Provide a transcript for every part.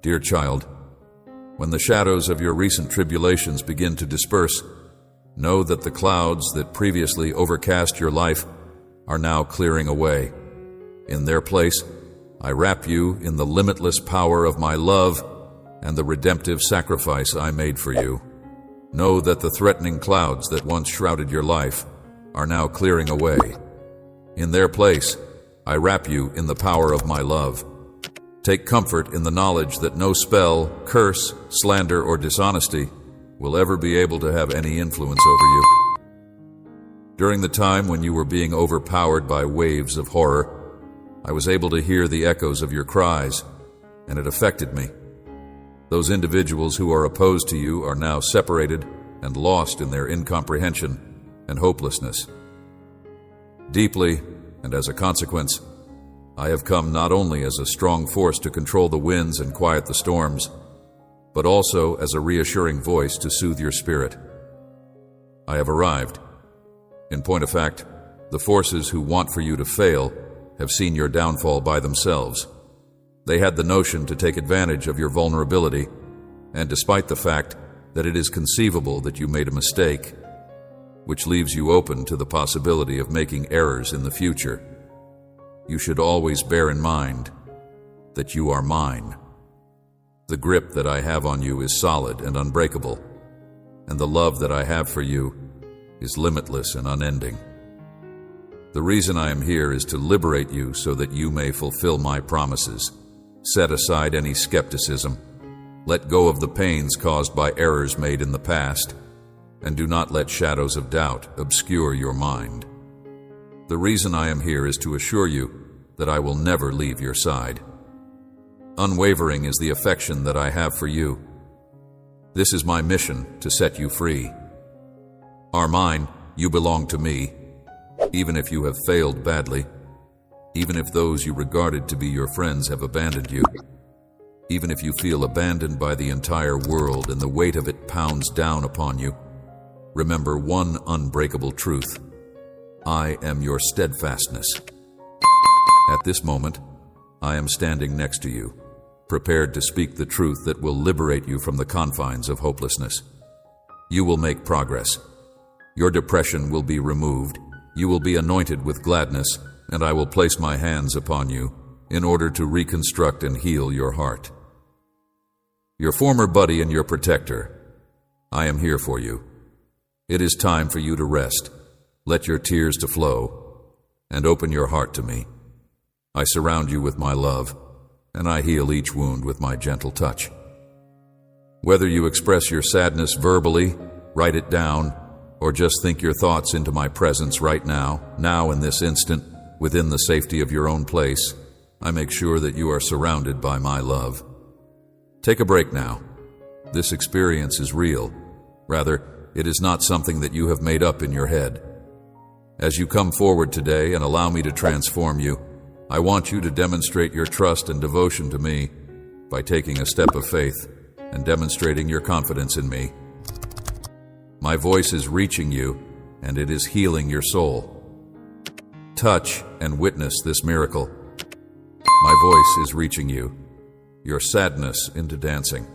Dear child, when the shadows of your recent tribulations begin to disperse, know that the clouds that previously overcast your life are now clearing away. In their place, I wrap you in the limitless power of my love and the redemptive sacrifice I made for you. Know that the threatening clouds that once shrouded your life are now clearing away. In their place, I wrap you in the power of my love. Take comfort in the knowledge that no spell, curse, slander, or dishonesty will ever be able to have any influence over you. During the time when you were being overpowered by waves of horror, I was able to hear the echoes of your cries, and it affected me. Those individuals who are opposed to you are now separated and lost in their incomprehension and hopelessness. Deeply, and as a consequence, I have come not only as a strong force to control the winds and quiet the storms, but also as a reassuring voice to soothe your spirit. I have arrived. In point of fact, the forces who want for you to fail have seen your downfall by themselves. They had the notion to take advantage of your vulnerability, and despite the fact that it is conceivable that you made a mistake, which leaves you open to the possibility of making errors in the future, you should always bear in mind that you are mine. The grip that I have on you is solid and unbreakable, and the love that I have for you is limitless and unending. The reason I am here is to liberate you so that you may fulfill my promises. Set aside any skepticism. Let go of the pains caused by errors made in the past, and do not let shadows of doubt obscure your mind. The reason I am here is to assure you that I will never leave your side. Unwavering is the affection that I have for you. This is my mission to set you free. Are mine, you belong to me, even if you have failed badly, even if those you regarded to be your friends have abandoned you, even if you feel abandoned by the entire world and the weight of it pounds down upon you. Remember one unbreakable truth: I am your steadfastness. At this moment, I am standing next to you, prepared to speak the truth that will liberate you from the confines of hopelessness. You will make progress. Your depression will be removed. You will be anointed with gladness, and I will place my hands upon you in order to reconstruct and heal your heart. Your former buddy and your protector, I am here for you. It is time for you to rest. Let your tears to flow, and open your heart to me. I surround you with my love, and I heal each wound with my gentle touch. Whether you express your sadness verbally, write it down, or just think your thoughts into my presence right now in this instant, within the safety of your own place, I make sure that you are surrounded by my love. Take a break now. This experience is real. Rather, it is not something that you have made up in your head. As you come forward today and allow me to transform you, I want you to demonstrate your trust and devotion to me by taking a step of faith and demonstrating your confidence in me. My voice is reaching you, and it is healing your soul. Touch and witness this miracle. My voice is reaching you, your sadness into dancing.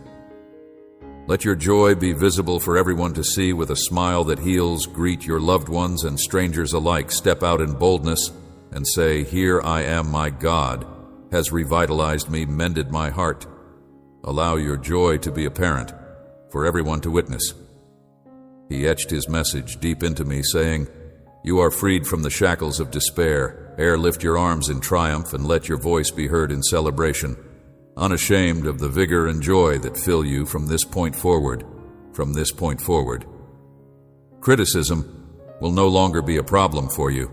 Let your joy be visible for everyone to see with a smile that heals. Greet your loved ones and strangers alike. Step out in boldness and say, "Here I am, my God has revitalized me, mended my heart." Allow your joy to be apparent for everyone to witness. He etched his message deep into me, saying, "You are freed from the shackles of despair. Lift your arms in triumph and let your voice be heard in celebration, unashamed of the vigor and joy that fill you from this point forward. Criticism will no longer be a problem for you.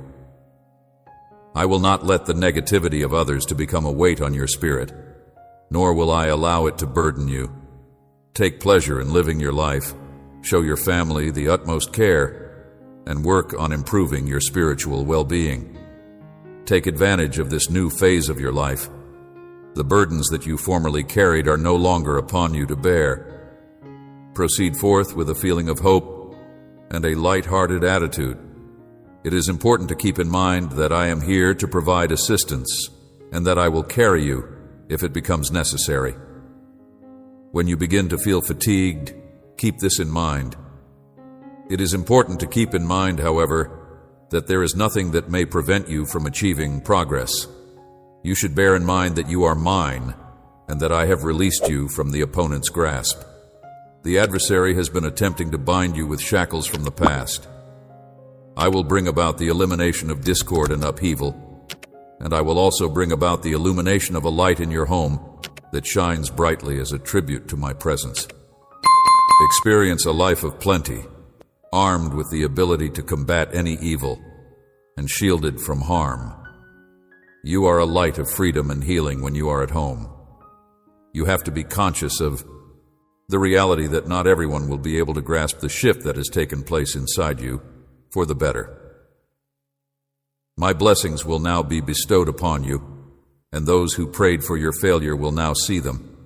I will not let the negativity of others to become a weight on your spirit, nor will I allow it to burden you. Take pleasure in living your life. Show your family the utmost care, and work on improving your spiritual well-being. Take advantage of this new phase of your life. The burdens that you formerly carried are no longer upon you to bear. Proceed forth with a feeling of hope and a light-hearted attitude. It is important to keep in mind that I am here to provide assistance, and that I will carry you if it becomes necessary. When you begin to feel fatigued, keep this in mind. It is important to keep in mind, however, that there is nothing that may prevent you from achieving progress. You should bear in mind that you are mine, and that I have released you from the opponent's grasp. The adversary has been attempting to bind you with shackles from the past. I will bring about the elimination of discord and upheaval, and I will also bring about the illumination of a light in your home that shines brightly as a tribute to my presence. Experience a life of plenty, armed with the ability to combat any evil, and shielded from harm. You are a light of freedom and healing when you are at home. You have to be conscious of the reality that not everyone will be able to grasp the shift that has taken place inside you for the better. My blessings will now be bestowed upon you, and those who prayed for your failure will now see them,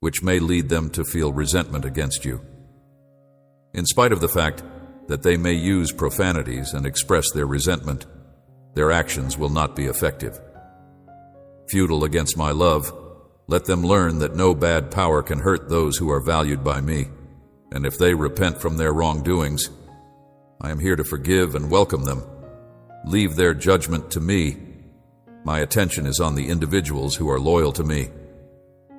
which may lead them to feel resentment against you. In spite of the fact that they may use profanities and express their resentment, their actions will not be effective. Futile against my love, let them learn that no bad power can hurt those who are valued by me, and if they repent from their wrongdoings, I am here to forgive and welcome them. Leave their judgment to me. My attention is on the individuals who are loyal to me.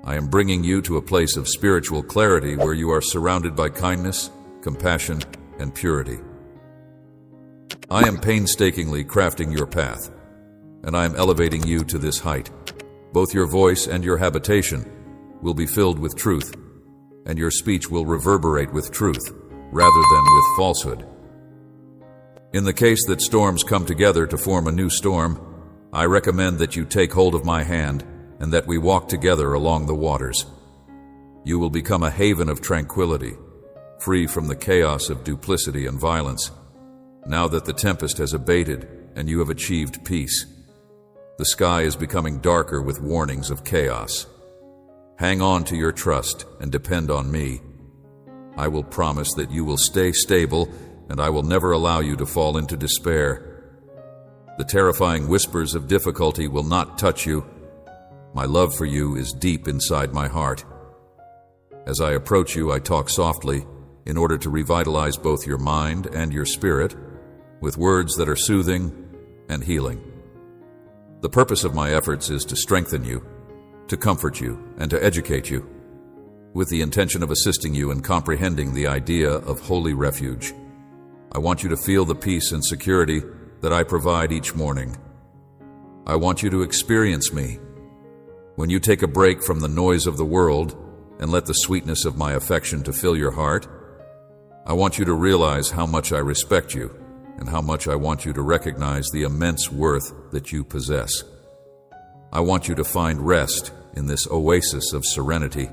I am bringing you to a place of spiritual clarity where you are surrounded by kindness, compassion, and purity. I am painstakingly crafting your path, and I am elevating you to this height. Both your voice and your habitation will be filled with truth, and your speech will reverberate with truth rather than with falsehood. In the case that storms come together to form a new storm, I recommend that you take hold of my hand and that we walk together along the waters. You will become a haven of tranquility, free from the chaos of duplicity and violence, now that the tempest has abated and you have achieved peace. The sky is becoming darker with warnings of chaos. Hang on to your trust and depend on me. I will promise that you will stay stable, and I will never allow you to fall into despair. The terrifying whispers of difficulty will not touch you. My love for you is deep inside my heart. As I approach you, I talk softly in order to revitalize both your mind and your spirit with words that are soothing and healing. The purpose of my efforts is to strengthen you, to comfort you, and to educate you, with the intention of assisting you in comprehending the idea of holy refuge. I want you to feel the peace and security that I provide each morning. I want you to experience me. When you take a break from the noise of the world and let the sweetness of my affection to fill your heart, I want you to realize how much I respect you and how much I want you to recognize the immense worth that you possess. I want you to find rest in this oasis of serenity,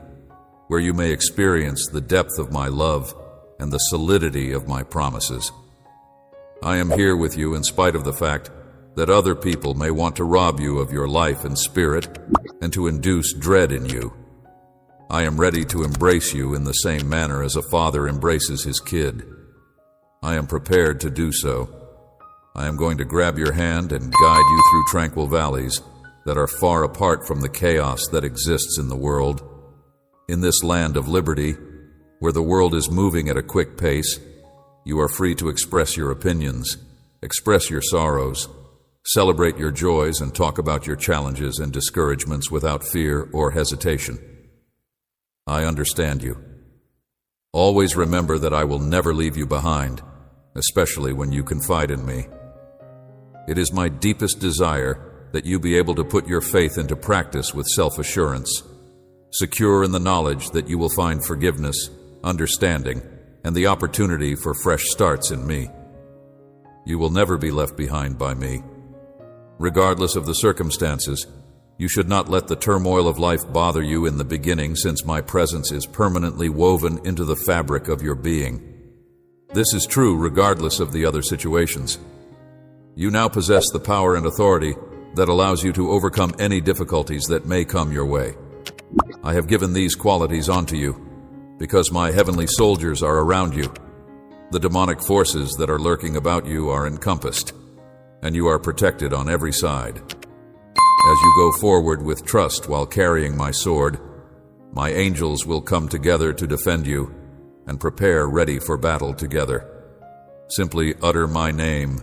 where you may experience the depth of my love and the solidity of my promises. I am here with you in spite of the fact that other people may want to rob you of your life and spirit and to induce dread in you. I am ready to embrace you in the same manner as a father embraces his kid. I am prepared to do so. I am going to grab your hand and guide you through tranquil valleys that are far apart from the chaos that exists in the world. In this land of liberty, where the world is moving at a quick pace, you are free to express your opinions, express your sorrows, celebrate your joys, and talk about your challenges and discouragements without fear or hesitation. I understand you. Always remember that I will never leave you behind, especially when you confide in me. It is my deepest desire that you be able to put your faith into practice with self-assurance, secure in the knowledge that you will find forgiveness, understanding, and the opportunity for fresh starts in me. You will never be left behind by me. Regardless of the circumstances, you should not let the turmoil of life bother you in the beginning, since my presence is permanently woven into the fabric of your being. This is true regardless of the other situations. You now possess the power and authority that allows you to overcome any difficulties that may come your way. I have given these qualities onto you because my heavenly soldiers are around you. The demonic forces that are lurking about you are encompassed, and you are protected on every side. As you go forward with trust while carrying my sword, My angels will come together to defend you and prepare ready for battle together. Simply utter my name,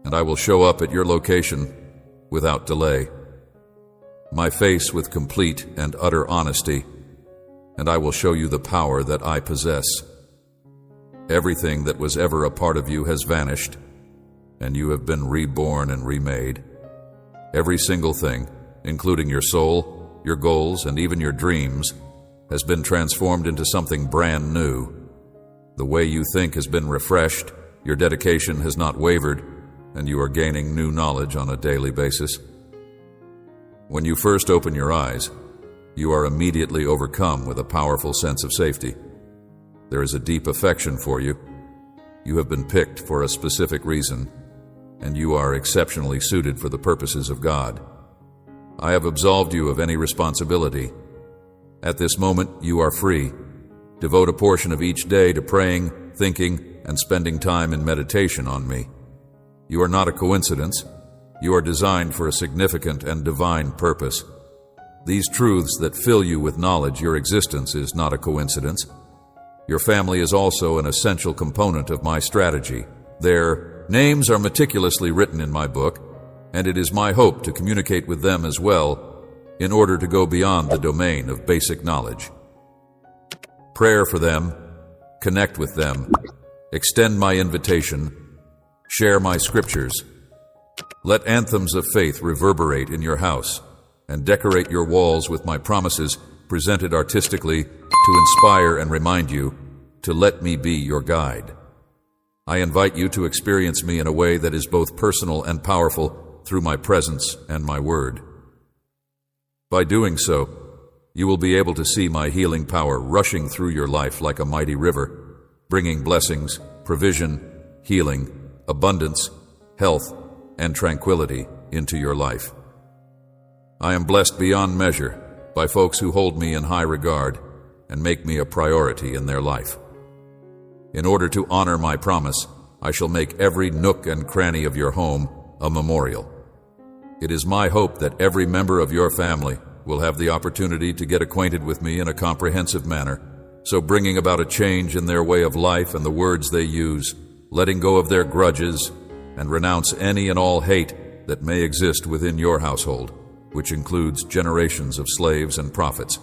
and I will show up at your location without delay. My face with complete and utter honesty, and I will show you the power that I possess. Everything that was ever a part of you has vanished, and you have been reborn and remade. Every single thing, including your soul, your goals, and even your dreams, has been transformed into something brand new. The way you think has been refreshed, your dedication has not wavered, and you are gaining new knowledge on a daily basis. When you first open your eyes, you are immediately overcome with a powerful sense of safety. There is a deep affection for you. You have been picked for a specific reason, and you are exceptionally suited for the purposes of God. I have absolved you of any responsibility. At this moment, you are free. Devote a portion of each day to praying, thinking, and spending time in meditation on me. You are not a coincidence. You are designed for a significant and divine purpose. These truths that fill you with knowledge your existence is not a coincidence. Your family is also an essential component of my strategy. Their names are meticulously written in my book, and it is my hope to communicate with them as well in order to go beyond the domain of basic knowledge. Prayer for them, connect with them, extend my invitation, share my scriptures. Let anthems of faith reverberate in your house, and decorate your walls with my promises presented artistically to inspire and remind you to let me be your guide. I invite you to experience me in a way that is both personal and powerful through my presence and my word. By doing so, you will be able to see my healing power rushing through your life like a mighty river, bringing blessings, provision, healing, abundance, health, and tranquility into your life. I am blessed beyond measure by folks who hold me in high regard and make me a priority in their life. In order to honor my promise, I shall make every nook and cranny of your home a memorial. It is my hope that every member of your family will have the opportunity to get acquainted with me in a comprehensive manner, so bringing about a change in their way of life and the words they use, letting go of their grudges, and renounce any and all hate that may exist within your household, which includes generations of slaves and prophets.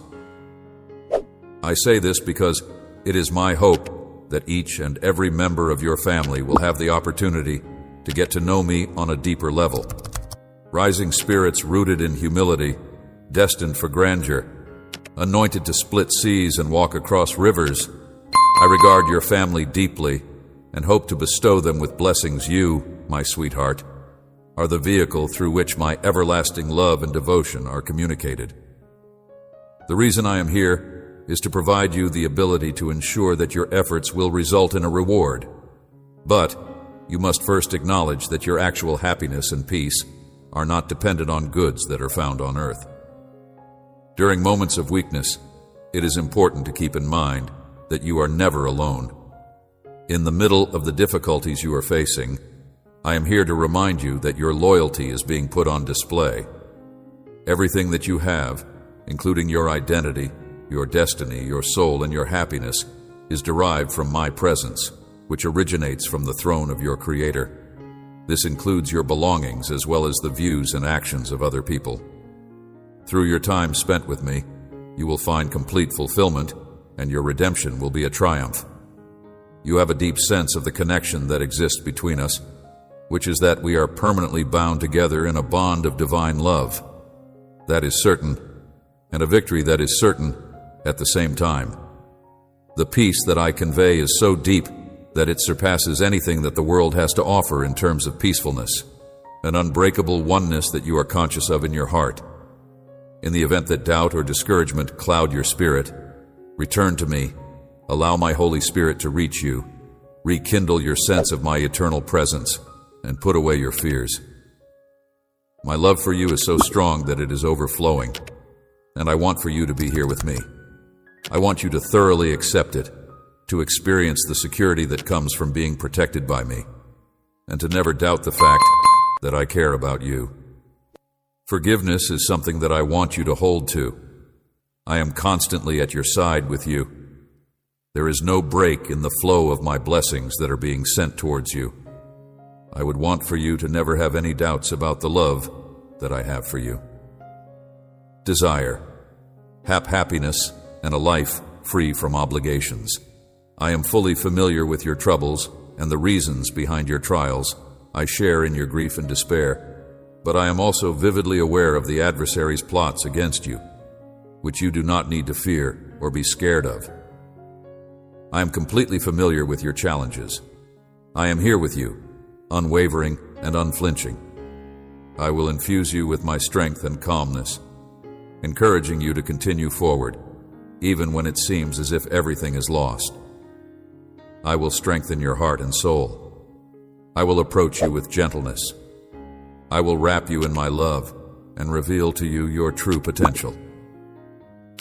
I say this because it is my hope that each and every member of your family will have the opportunity to get to know me on a deeper level. Rising spirits rooted in humility, destined for grandeur, anointed to split seas and walk across rivers, I regard your family deeply and hope to bestow them with blessings. You, my sweetheart, are the vehicle through which my everlasting love and devotion are communicated. The reason I am here is to provide you the ability to ensure that your efforts will result in a reward. But you must first acknowledge that your actual happiness and peace are not dependent on goods that are found on earth. During moments of weakness, it is important to keep in mind that you are never alone. In the middle of the difficulties you are facing, I am here to remind you that your loyalty is being put on display. Everything that you have, including your identity, your destiny, your soul, and your happiness, is derived from my presence, which originates from the throne of your Creator. This includes your belongings as well as the views and actions of other people. Through your time spent with me, you will find complete fulfillment, and your redemption will be a triumph. You have a deep sense of the connection that exists between us, which is that we are permanently bound together in a bond of divine love. That is certain, and a victory that is certain at the same time. The peace that I convey is so deep that it surpasses anything that the world has to offer in terms of peacefulness, an unbreakable oneness that you are conscious of in your heart. In the event that doubt or discouragement cloud your spirit, return to me, allow my Holy Spirit to reach you, rekindle your sense of my eternal presence, and put away your fears. My love for you is so strong that it is overflowing, and I want for you to be here with me. I want you to thoroughly accept it, to experience the security that comes from being protected by me, and to never doubt the fact that I care about you. Forgiveness is something that I want you to hold to. I am constantly at your side with you. There is no break in the flow of my blessings that are being sent towards you. I would want for you to never have any doubts about the love that I have for you. Desire, happiness, and a life free from obligations. I am fully familiar with your troubles and the reasons behind your trials. I share in your grief and despair, but I am also vividly aware of the adversary's plots against you, which you do not need to fear or be scared of. I am completely familiar with your challenges. I am here with you, unwavering and unflinching. I will infuse you with my strength and calmness, encouraging you to continue forward, even when it seems as if everything is lost. I will strengthen your heart and soul. I will approach you with gentleness. I will wrap you in my love and reveal to you your true potential.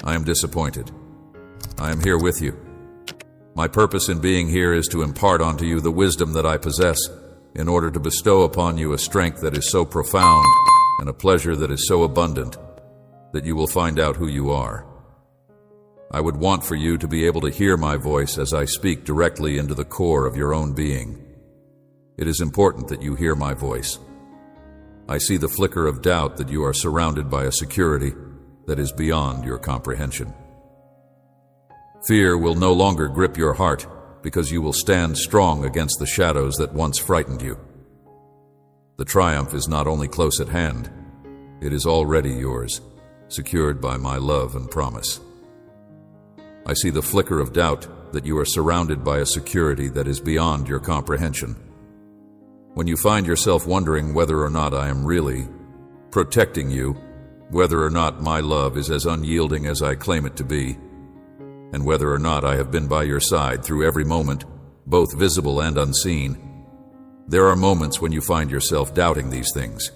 I am disappointed. I am here with you. My purpose in being here is to impart onto you the wisdom that I possess in order to bestow upon you a strength that is so profound and a pleasure that is so abundant that you will find out who you are. I would want for you to be able to hear my voice as I speak directly into the core of your own being. It is important that you hear my voice. I see the flicker of doubt that you are surrounded by a security that is beyond your comprehension. Fear will no longer grip your heart because you will stand strong against the shadows that once frightened you. The triumph is not only close at hand, it is already yours, secured by my love and promise. I see the flicker of doubt that you are surrounded by a security that is beyond your comprehension. When you find yourself wondering whether or not I am really protecting you, whether or not my love is as unyielding as I claim it to be, and whether or not I have been by your side through every moment, both visible and unseen, there are moments when you find yourself doubting these things.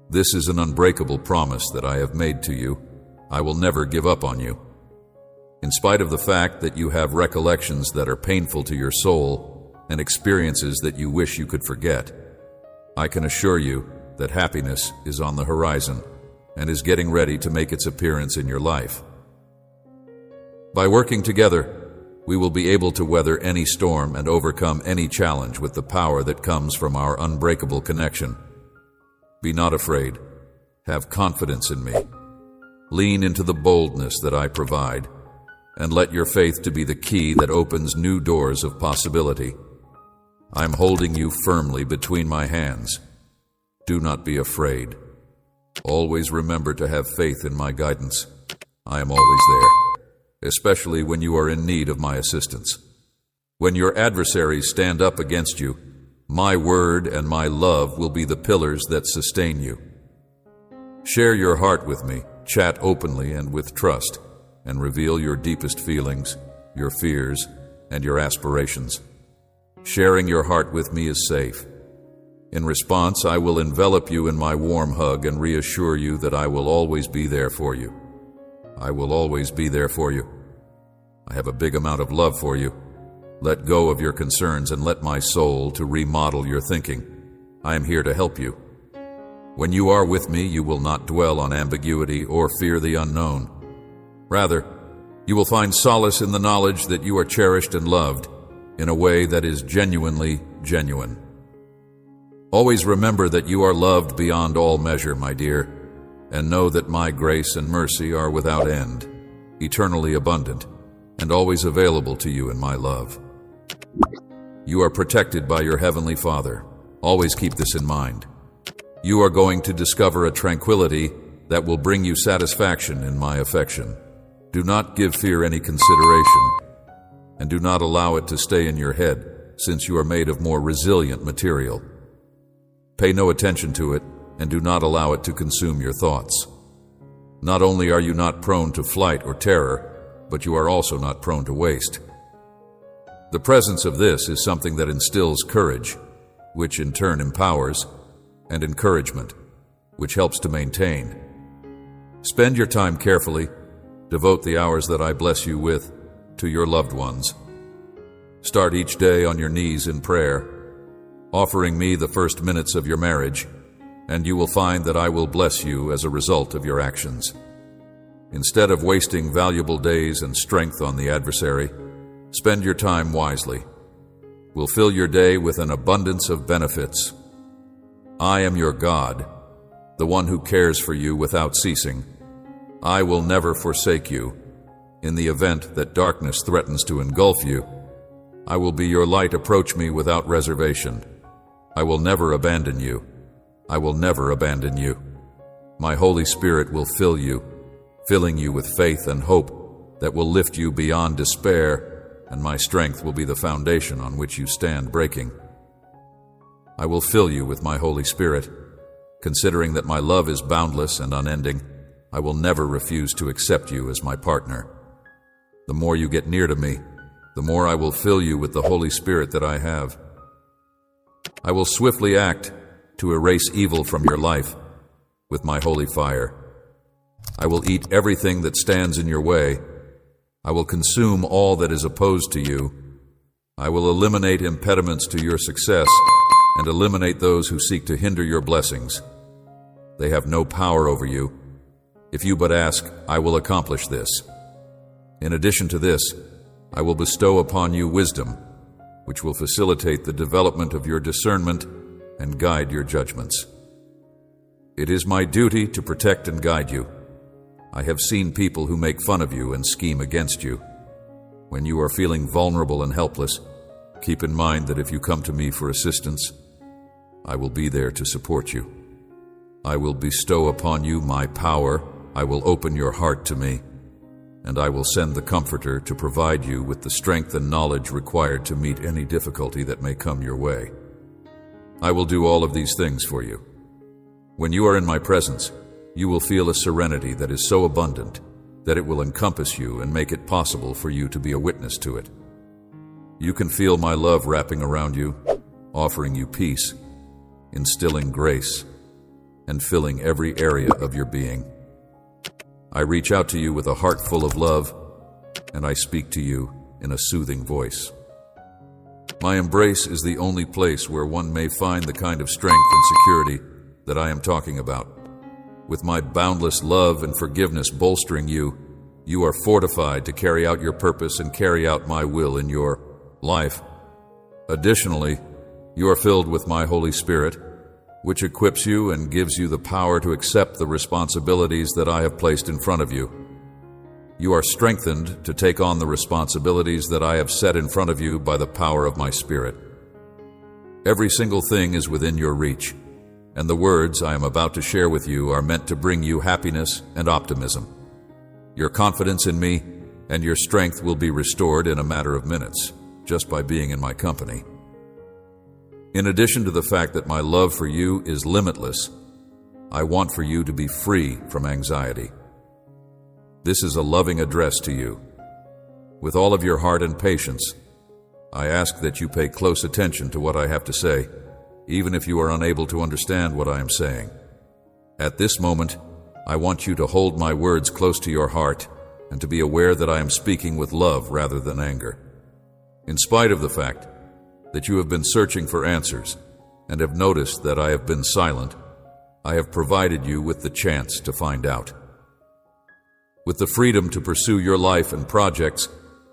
This is an unbreakable promise that I have made to you. I will never give up on you. In spite of the fact that you have recollections that are painful to your soul and experiences that you wish you could forget, I can assure you that happiness is on the horizon and is getting ready to make its appearance in your life. By working together, we will be able to weather any storm and overcome any challenge with the power that comes from our unbreakable connection. Be not afraid. Have confidence in me. Lean into the boldness that I provide, and let your faith to be the key that opens new doors of possibility. I am holding you firmly between my hands. Do not be afraid. Always remember to have faith in my guidance. I am always there, especially when you are in need of my assistance. When your adversaries stand up against you, my word and my love will be the pillars that sustain you. Share your heart with me, chat openly and with trust, and reveal your deepest feelings, your fears, and your aspirations. Sharing your heart with me is safe. In response, I will envelop you in my warm hug and reassure you that I will always be there for you. I will always be there for you. I have a big amount of love for you. Let go of your concerns and let my soul to remodel your thinking. I am here to help you. When you are with me, you will not dwell on ambiguity or fear the unknown. Rather, you will find solace in the knowledge that you are cherished and loved in a way that is genuinely genuine. Always remember that you are loved beyond all measure, my dear, and know that my grace and mercy are without end, eternally abundant, and always available to you in my love. You are protected by your Heavenly Father. Always keep this in mind. You are going to discover a tranquility that will bring you satisfaction in my affection. Do not give fear any consideration, and do not allow it to stay in your head, since you are made of more resilient material. Pay no attention to it, and do not allow it to consume your thoughts. Not only are you not prone to flight or terror, but you are also not prone to waste. The presence of this is something that instills courage, which in turn empowers, and encouragement, which helps to maintain. Spend your time carefully. Devote the hours that I bless you with to your loved ones. Start each day on your knees in prayer, offering me the first minutes of your marriage, and you will find that I will bless you as a result of your actions. Instead of wasting valuable days and strength on the adversary, spend your time wisely. We'll fill your day with an abundance of benefits. I am your God, the one who cares for you without ceasing. I will never forsake you. In the event that darkness threatens to engulf you, I will be your light. Approach me without reservation. I will never abandon you. I will never abandon you. My Holy Spirit will fill you, filling you with faith and hope that will lift you beyond despair, and my strength will be the foundation on which you stand breaking. I will fill you with my Holy Spirit. Considering that my love is boundless and unending, I will never refuse to accept you as my partner. The more you get near to me, the more I will fill you with the Holy Spirit that I have. I will swiftly act to erase evil from your life with my holy fire. I will eat everything that stands in your way. I will consume all that is opposed to you. I will eliminate impediments to your success and eliminate those who seek to hinder your blessings. They have no power over you. If you but ask, I will accomplish this. In addition to this, I will bestow upon you wisdom, which will facilitate the development of your discernment and guide your judgments. It is my duty to protect and guide you. I have seen people who make fun of you and scheme against you. When you are feeling vulnerable and helpless, keep in mind that if you come to me for assistance, I will be there to support you. I will bestow upon you my power. I will open your heart to me, and I will send the Comforter to provide you with the strength and knowledge required to meet any difficulty that may come your way. I will do all of these things for you. When you are in my presence, you will feel a serenity that is so abundant that it will encompass you and make it possible for you to be a witness to it. You can feel my love wrapping around you, offering you peace, instilling grace, and filling every area of your being. I reach out to you with a heart full of love, and I speak to you in a soothing voice. My embrace is the only place where one may find the kind of strength and security that I am talking about. With my boundless love and forgiveness bolstering you, you are fortified to carry out your purpose and carry out my will in your life. Additionally, you are filled with my Holy Spirit, which equips you and gives you the power to accept the responsibilities that I have placed in front of you. You are strengthened to take on the responsibilities that I have set in front of you by the power of my Spirit. Every single thing is within your reach, and the words I am about to share with you are meant to bring you happiness and optimism. Your confidence in me and your strength will be restored in a matter of minutes, just by being in my company. In addition to the fact that my love for you is limitless, I want for you to be free from anxiety. This is a loving address to you. With all of your heart and patience, I ask that you pay close attention to what I have to say, even if you are unable to understand what I am saying. At this moment, I want you to hold my words close to your heart and to be aware that I am speaking with love rather than anger. In spite of the fact that you have been searching for answers and have noticed that I have been silent, I have provided you with the chance to find out. With the freedom to pursue your life and projects,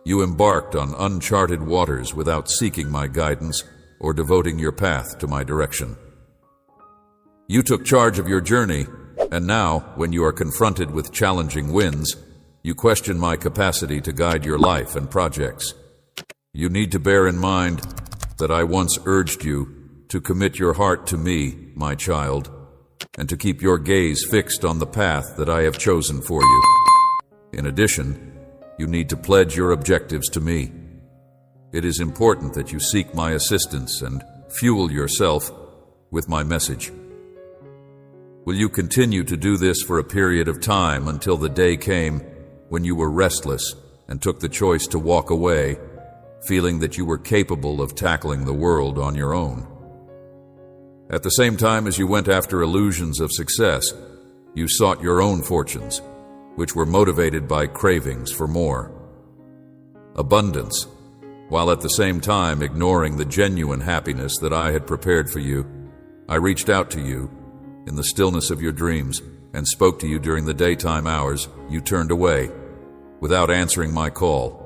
you embarked on uncharted waters without seeking my guidance or devoting your path to my direction. You took charge of your journey, and now, when you are confronted with challenging winds, you question my capacity to guide your life and projects. You need to bear in mind that I once urged you to commit your heart to me, my child, and to keep your gaze fixed on the path that I have chosen for you. In addition, you need to pledge your objectives to me. It is important that you seek my assistance and fuel yourself with my message. Will you continue to do this for a period of time until the day came when you were restless and took the choice to walk away, feeling that you were capable of tackling the world on your own? At the same time as you went after illusions of success, you sought your own fortunes, which were motivated by cravings for more. Abundance, while at the same time ignoring the genuine happiness that I had prepared for you. I reached out to you in the stillness of your dreams and spoke to you during the daytime hours, you turned away, without answering my call,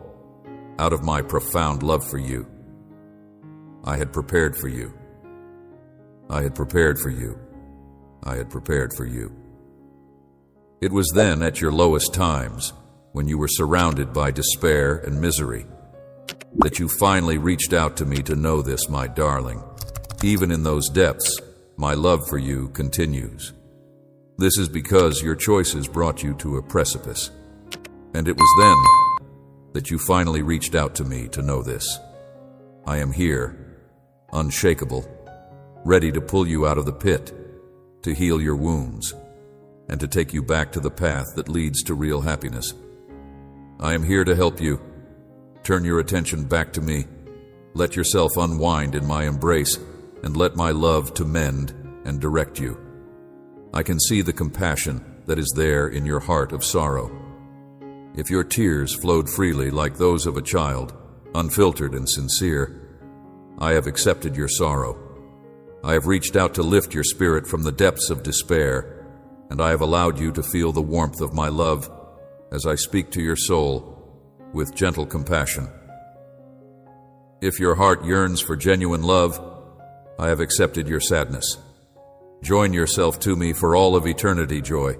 out of my profound love for you. I had prepared for you. I had prepared for you. I had prepared for you. It was then, at your lowest times, when you were surrounded by despair and misery, that you finally reached out to me to know this, my darling. Even in those depths, my love for you continues. This is because your choices brought you to a precipice. And it was then that you finally reached out to me to know this. I am here, unshakable, ready to pull you out of the pit, to heal your wounds, and to take you back to the path that leads to real happiness. I am here to help you. Turn your attention back to me. Let yourself unwind in my embrace, and let my love to mend and direct you. I can see the compassion that is there in your heart of sorrow. If your tears flowed freely like those of a child, unfiltered and sincere, I have accepted your sorrow. I have reached out to lift your spirit from the depths of despair, and I have allowed you to feel the warmth of my love as I speak to your soul with gentle compassion. If your heart yearns for genuine love, I have accepted your sadness. Join yourself to me for all of eternity, joy.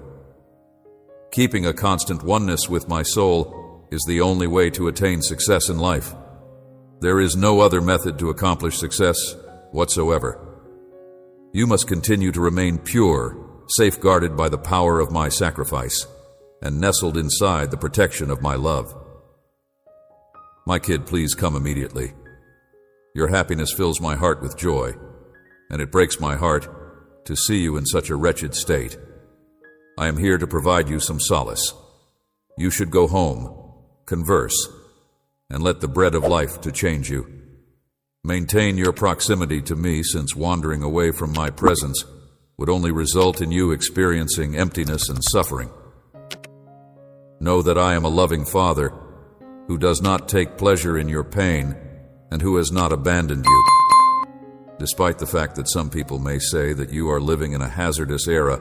Keeping a constant oneness with my soul is the only way to attain success in life. There is no other method to accomplish success whatsoever. You must continue to remain pure, safeguarded by the power of my sacrifice, and nestled inside the protection of my love. My kid, please come immediately. Your happiness fills my heart with joy, and it breaks my heart to see you in such a wretched state. I am here to provide you some solace. You should go home, converse, and let the bread of life to change you. Maintain your proximity to me, since wandering away from my presence would only result in you experiencing emptiness and suffering. Know that I am a loving Father who does not take pleasure in your pain and who has not abandoned you. Despite the fact that some people may say that you are living in a hazardous era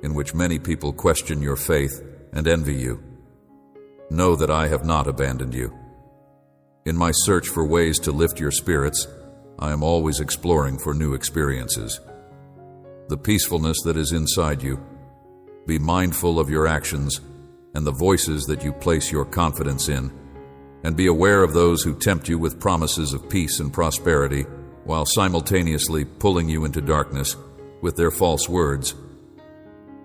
in which many people question your faith and envy you, know that I have not abandoned you. In my search for ways to lift your spirits, I am always exploring for new experiences. The peacefulness that is inside you. Be mindful of your actions and the voices that you place your confidence in, and be aware of those who tempt you with promises of peace and prosperity while simultaneously pulling you into darkness with their false words.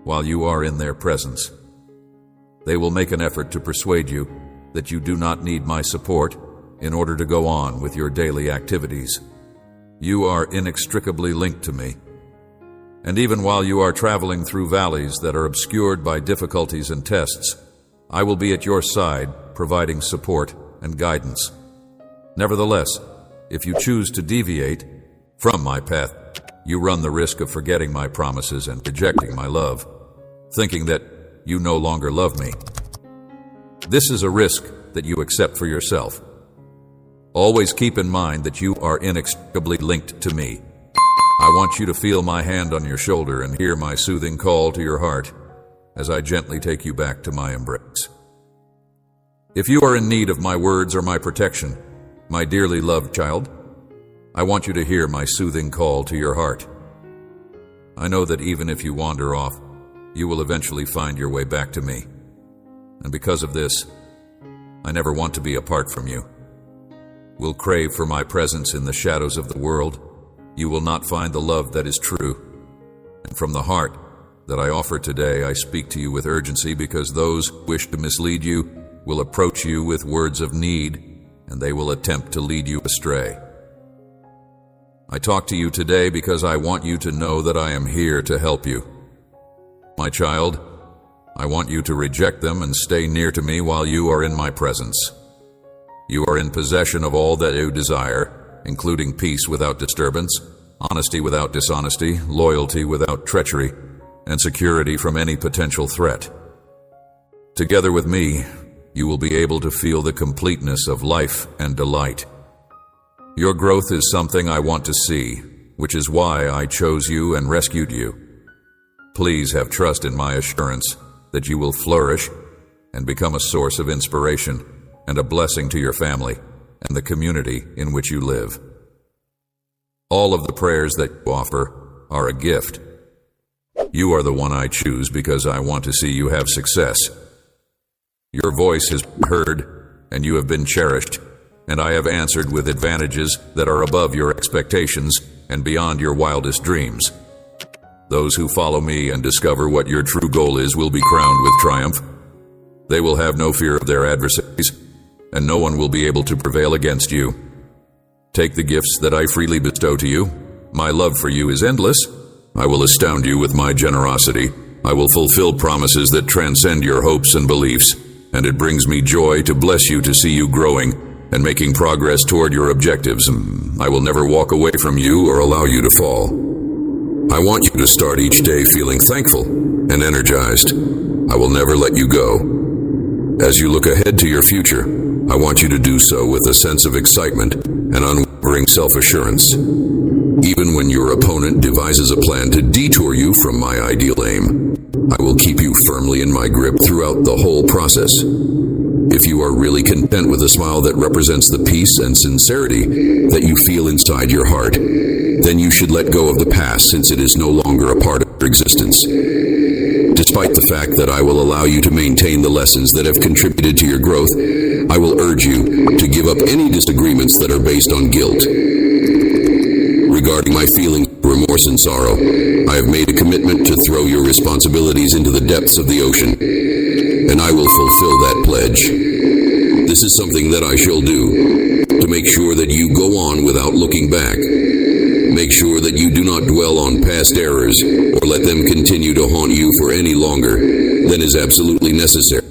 While you are in their presence, they will make an effort to persuade you that you do not need my support in order to go on with your daily activities. You are inextricably linked to me. And even while you are traveling through valleys that are obscured by difficulties and tests, I will be at your side, providing support and guidance. Nevertheless, if you choose to deviate from my path, you run the risk of forgetting my promises and rejecting my love, thinking that you no longer love me. This is a risk that you accept for yourself. Always keep in mind that you are inextricably linked to me. I want you to feel my hand on your shoulder and hear my soothing call to your heart as I gently take you back to my embrace. If you are in need of my words or my protection, my dearly loved child, I want you to hear my soothing call to your heart. I know that even if you wander off, you will eventually find your way back to me. And because of this, I never want to be apart from you. Will crave for my presence in the shadows of the world, you will not find the love that is true. And from the heart that I offer today, I speak to you with urgency, because those who wish to mislead you will approach you with words of need, and they will attempt to lead you astray. I talk to you today because I want you to know that I am here to help you. My child, I want you to reject them and stay near to me while you are in my presence. You are in possession of all that you desire, including peace without disturbance, honesty without dishonesty, loyalty without treachery, and security from any potential threat. Together with me, you will be able to feel the completeness of life and delight. Your growth is something I want to see, which is why I chose you and rescued you. Please have trust in my assurance that you will flourish and become a source of inspiration and a blessing to your family and the community in which you live. All of the prayers that you offer are a gift. You are the one I choose because I want to see you have success. Your voice has been heard and you have been cherished, and I have answered with advantages that are above your expectations and beyond your wildest dreams. Those who follow me and discover what your true goal is will be crowned with triumph. They will have no fear of their adversaries, and no one will be able to prevail against you. Take the gifts that I freely bestow to you. My love for you is endless. I will astound you with my generosity. I will fulfill promises that transcend your hopes and beliefs, and it brings me joy to bless you to see you growing and making progress toward your objectives. I will never walk away from you or allow you to fall. I want you to start each day feeling thankful and energized. I will never let you go. As you look ahead to your future, I want you to do so with a sense of excitement and unwavering self-assurance. Even when your opponent devises a plan to detour you from my ideal aim, I will keep you firmly in my grip throughout the whole process. If you are really content with a smile that represents the peace and sincerity that you feel inside your heart, then you should let go of the past, since it is no longer a part of your existence. Despite the fact that I will allow you to maintain the lessons that have contributed to your growth, I will urge you to give up any disagreements that are based on guilt. Regarding my feelings, remorse, and sorrow, I have made a commitment to throw your responsibilities into the depths of the ocean, and I will fulfill that pledge. This is something that I shall do to make sure that you go on without looking back. Make sure that you do not dwell on past errors or let them continue to haunt you for any longer than is absolutely necessary.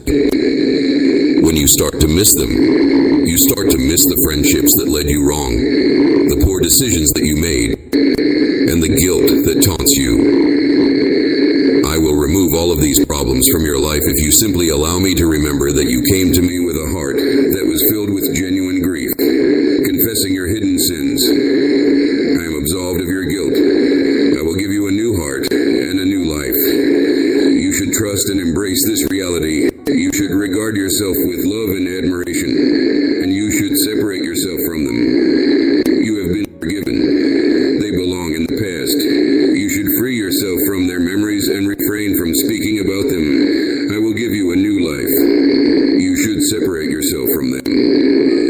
When you start to miss them, you start to miss the friendships that led you wrong, the poor decisions that you made, and the guilt that taunts you. I will remove all of these problems from your life if you simply allow me to remember that you came to me with a heart that was filled with genuine grief, confessing your hidden sins. I am absolved of your guilt. I will give you a new heart and a new life. You should trust and embrace this reality. You should regard yourself with love and admiration, and you should separate yourself from them. You have been forgiven. They belong in the past. You should free yourself from their memories and refrain from speaking about them. I will give you a new life. You should separate yourself from them.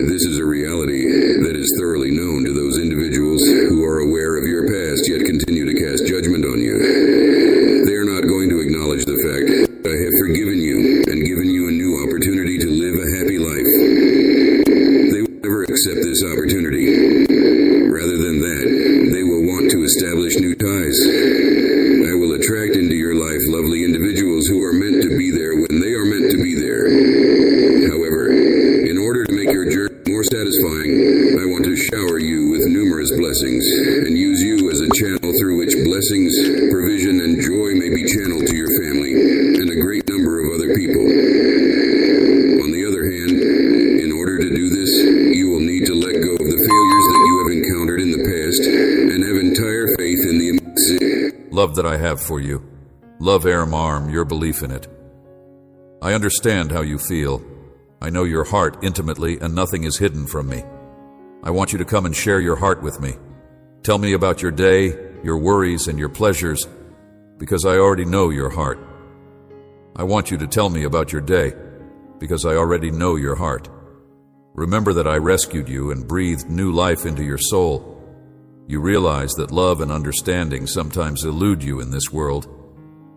This is a reality that is thoroughly known to those individuals who are aware of your past yet continue to cast judgment on you. They are not going to acknowledge the fact that I have forgiven you and given you a new opportunity to live a happy life. They will never accept this opportunity. Rather than that, they will want to establish new ties. I will attract into your life lovely individuals who are meant to be there when they are meant to be there. However, in order to make your journey more satisfying, I want to shower you with numerous blessings and use you as a channel through which blessings, provision, and joy may be channeled to your family and a great number of other people. On the other hand, in order to do this, you will need to let go of the failures that you have encountered in the past and have entire faith in the love that I have for you. Love Aram, your belief in it. I understand how you feel. I know your heart intimately, and nothing is hidden from me. I want you to come and share your heart with me. Tell me about your day, your worries, and your pleasures, because I already know your heart. I want you to tell me about your day, because I already know your heart. Remember that I rescued you and breathed new life into your soul. You realize that love and understanding sometimes elude you in this world,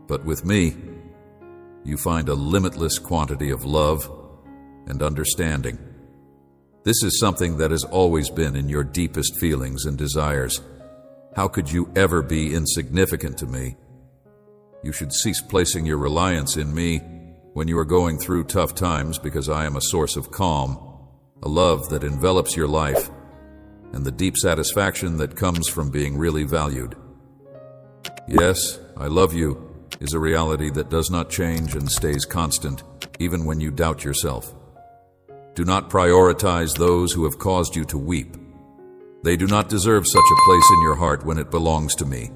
but with me, you find a limitless quantity of love and understanding. This is something that has always been in your deepest feelings and desires. How could you ever be insignificant to me? You should cease placing your reliance in me when you are going through tough times, because I am a source of calm, a love that envelops your life, and the deep satisfaction that comes from being really valued. Yes, I love you is a reality that does not change and stays constant, even when you doubt yourself. Do not prioritize those who have caused you to weep. They do not deserve such a place in your heart when it belongs to me.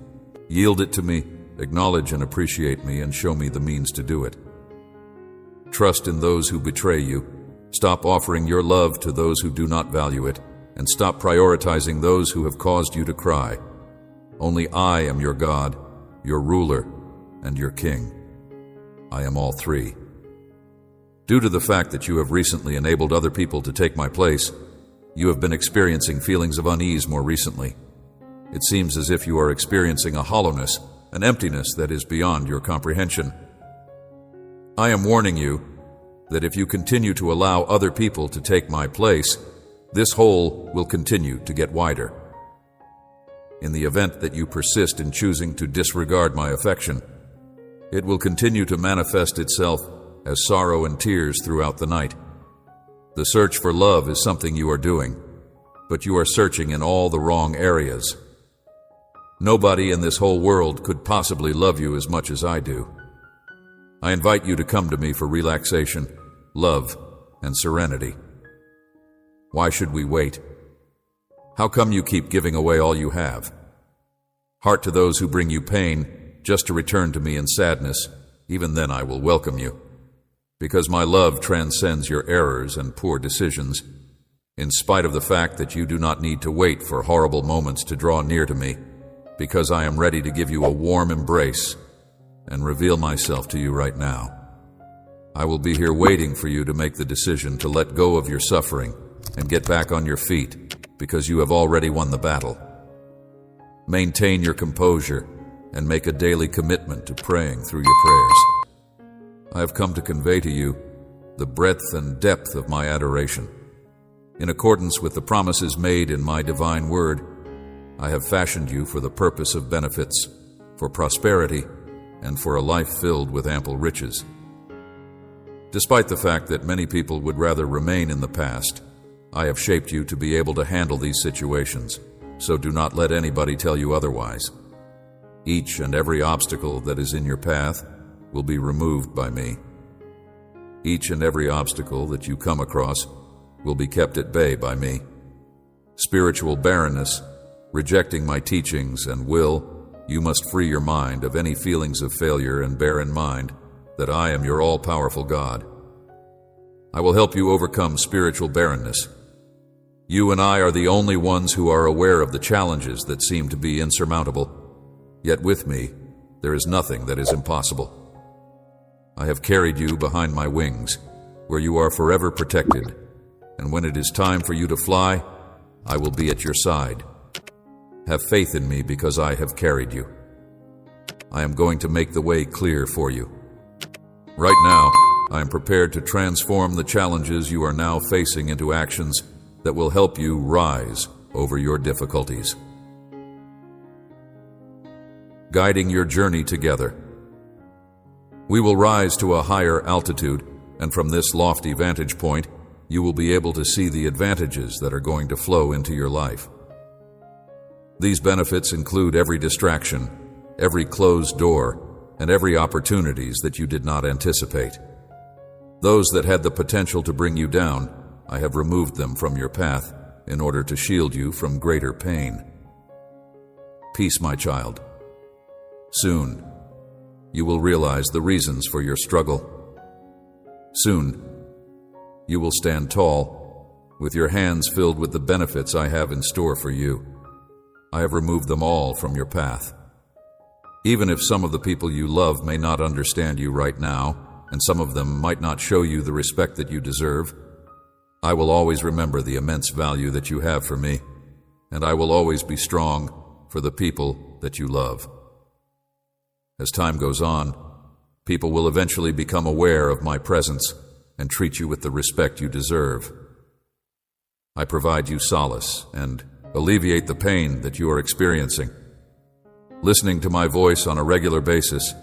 Yield it to me, acknowledge and appreciate me, and show me the means to do it. Trust in those who betray you. Stop offering your love to those who do not value it, and stop prioritizing those who have caused you to cry. Only I am your God, your ruler, and your king. I am all three. Due to the fact that you have recently enabled other people to take my place, you have been experiencing feelings of unease more recently. It seems as if you are experiencing a hollowness, an emptiness that is beyond your comprehension. I am warning you that if you continue to allow other people to take my place, this hole will continue to get wider. In the event that you persist in choosing to disregard my affection, it will continue to manifest itself as sorrow and tears throughout the night. The search for love is something you are doing, but you are searching in all the wrong areas. Nobody in this whole world could possibly love you as much as I do. I invite you to come to me for relaxation, love, and serenity. Why should we wait? How come you keep giving away all you have? Heart to those who bring you pain, just to return to me in sadness. Even then I will welcome you, because my love transcends your errors and poor decisions, in spite of the fact that you do not need to wait for horrible moments to draw near to me, because I am ready to give you a warm embrace and reveal myself to you right now. I will be here waiting for you to make the decision to let go of your suffering and get back on your feet, because you have already won the battle. Maintain your composure and make a daily commitment to praying through your prayers. I have come to convey to you the breadth and depth of my adoration. In accordance with the promises made in my divine word, I have fashioned you for the purpose of benefits, for prosperity, and for a life filled with ample riches. Despite the fact that many people would rather remain in the past, I have shaped you to be able to handle these situations, so do not let anybody tell you otherwise. Each and every obstacle that is in your path will be removed by me. Each and every obstacle that you come across will be kept at bay by me. Spiritual barrenness, rejecting my teachings and will, you must free your mind of any feelings of failure and bear in mind that I am your all-powerful God. I will help you overcome spiritual barrenness. You and I are the only ones who are aware of the challenges that seem to be insurmountable. Yet with me, there is nothing that is impossible. I have carried you behind my wings, where you are forever protected, and when it is time for you to fly, I will be at your side. Have faith in me because I have carried you. I am going to make the way clear for you. Right now, I am prepared to transform the challenges you are now facing into actions that will help you rise over your difficulties. Guiding your journey together. We will rise to a higher altitude, and from this lofty vantage point, you will be able to see the advantages that are going to flow into your life. These benefits include every distraction, every closed door, and every opportunities that you did not anticipate. Those that had the potential to bring you down, I have removed them from your path in order to shield you from greater pain. Peace, my child. Soon, you will realize the reasons for your struggle. Soon, you will stand tall, with your hands filled with the benefits I have in store for you. I have removed them all from your path. Even if some of the people you love may not understand you right now, and some of them might not show you the respect that you deserve, I will always remember the immense value that you have for me, and I will always be strong for the people that you love. As time goes on, people will eventually become aware of my presence and treat you with the respect you deserve. I provide you solace and alleviate the pain that you are experiencing. Listening to my voice on a regular basis,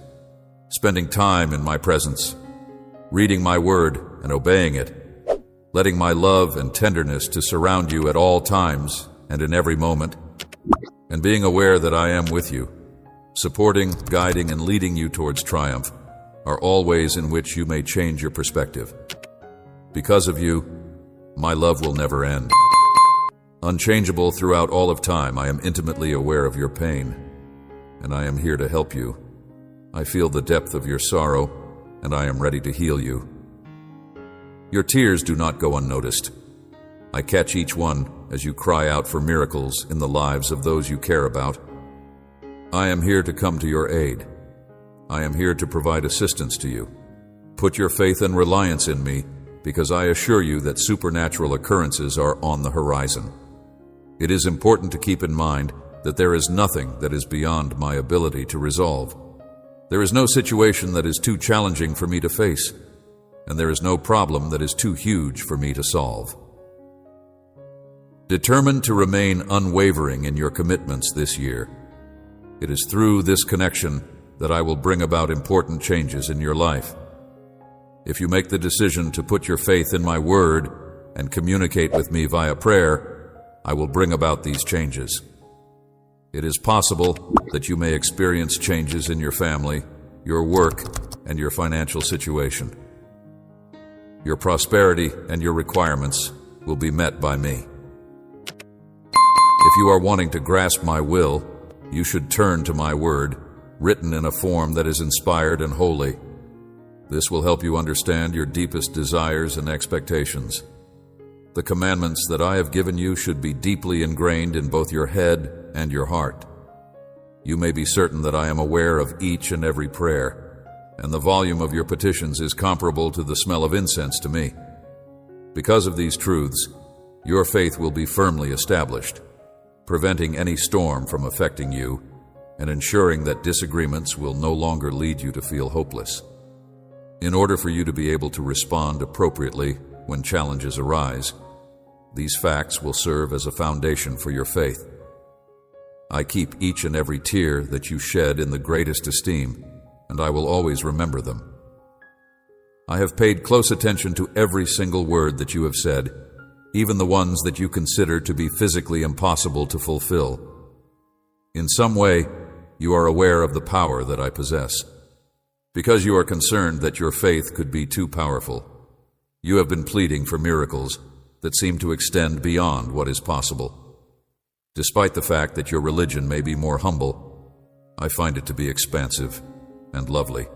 spending time in my presence, reading my word and obeying it, letting my love and tenderness to surround you at all times and in every moment, and being aware that I am with you, supporting, guiding, and leading you towards triumph, are all ways in which you may change your perspective. Because of you, my love will never end. Unchangeable throughout all of time, I am intimately aware of your pain, and I am here to help you I feel the depth of your sorrow, and I am ready to heal you. Your tears do not go unnoticed. I catch each one as you cry out for miracles in the lives of those you care about. I am here to come to your aid. I am here to provide assistance to you. Put your faith and reliance in me, because I assure you that supernatural occurrences are on the horizon. It is important to keep in mind that there is nothing that is beyond my ability to resolve. There is no situation that is too challenging for me to face, and there is no problem that is too huge for me to solve. Determined to remain unwavering in your commitments this year. It is through this connection that I will bring about important changes in your life. If you make the decision to put your faith in my word and communicate with me via prayer, I will bring about these changes. It is possible that you may experience changes in your family, your work, and your financial situation. Your prosperity and your requirements will be met by me. If you are wanting to grasp my will, you should turn to my word, written in a form that is inspired and holy. This will help you understand your deepest desires and expectations. The commandments that I have given you should be deeply ingrained in both your head and your heart. You may be certain that I am aware of each and every prayer, and the volume of your petitions is comparable to the smell of incense to me. Because of these truths, your faith will be firmly established, preventing any storm from affecting you and ensuring that disagreements will no longer lead you to feel hopeless. In order for you to be able to respond appropriately when challenges arise, these facts will serve as a foundation for your faith. I keep each and every tear that you shed in the greatest esteem, and I will always remember them. I have paid close attention to every single word that you have said, even the ones that you consider to be physically impossible to fulfill. In some way, you are aware of the power that I possess. Because you are concerned that your faith could be too powerful, you have been pleading for miracles that seem to extend beyond what is possible. Despite the fact that your religion may be more humble, I find it to be expansive and lovely.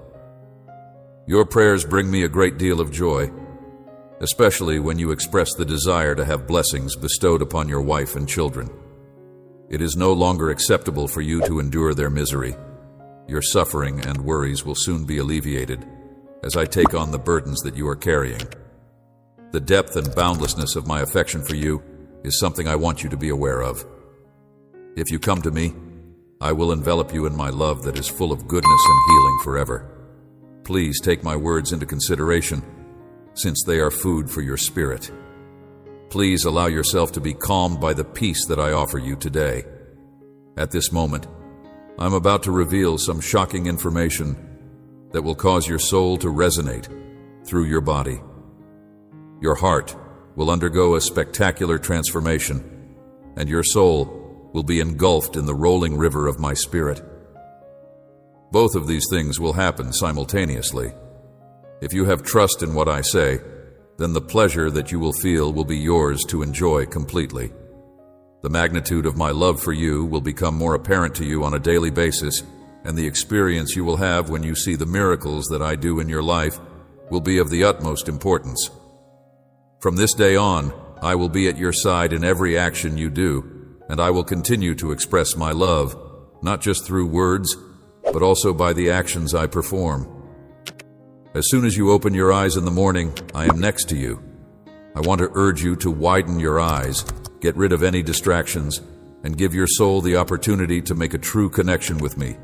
Your prayers bring me a great deal of joy, especially when you express the desire to have blessings bestowed upon your wife and children. It is no longer acceptable for you to endure their misery. Your suffering and worries will soon be alleviated as I take on the burdens that you are carrying. The depth and boundlessness of my affection for you is something I want you to be aware of. If you come to me, I will envelop you in my love that is full of goodness and healing forever. Please take my words into consideration, since they are food for your spirit. Please allow yourself to be calmed by the peace that I offer you today. At this moment, I'm about to reveal some shocking information that will cause your soul to resonate through your body. Your heart will undergo a spectacular transformation, and your soul will be engulfed in the rolling river of my spirit. Both of these things will happen simultaneously. If you have trust in what I say, then the pleasure that you will feel will be yours to enjoy completely. The magnitude of my love for you will become more apparent to you on a daily basis, and the experience you will have when you see the miracles that I do in your life will be of the utmost importance. From this day on, I will be at your side in every action you do, and I will continue to express my love, not just through words, but also by the actions I perform. As soon as you open your eyes in the morning, I am next to you. I want to urge you to widen your eyes, get rid of any distractions, and give your soul the opportunity to make a true connection with me.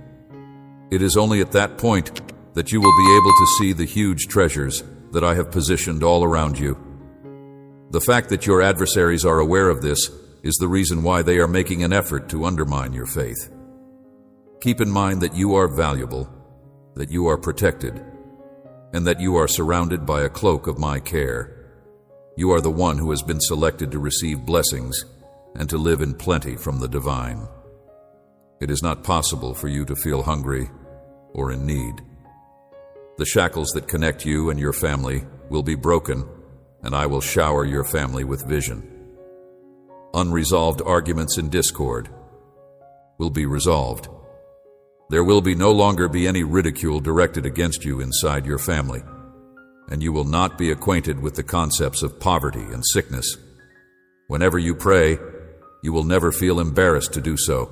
It is only at that point that you will be able to see the huge treasures that I have positioned all around you. The fact that your adversaries are aware of this is the reason why they are making an effort to undermine your faith. Keep in mind that you are valuable, that you are protected, and that you are surrounded by a cloak of my care. You are the one who has been selected to receive blessings and to live in plenty from the divine. It is not possible for you to feel hungry or in need. The shackles that connect you and your family will be broken, and I will shower your family with vision. Unresolved arguments and discord will be resolved. There will no longer be any ridicule directed against you inside your family, and you will not be acquainted with the concepts of poverty and sickness. Whenever you pray, you will never feel embarrassed to do so,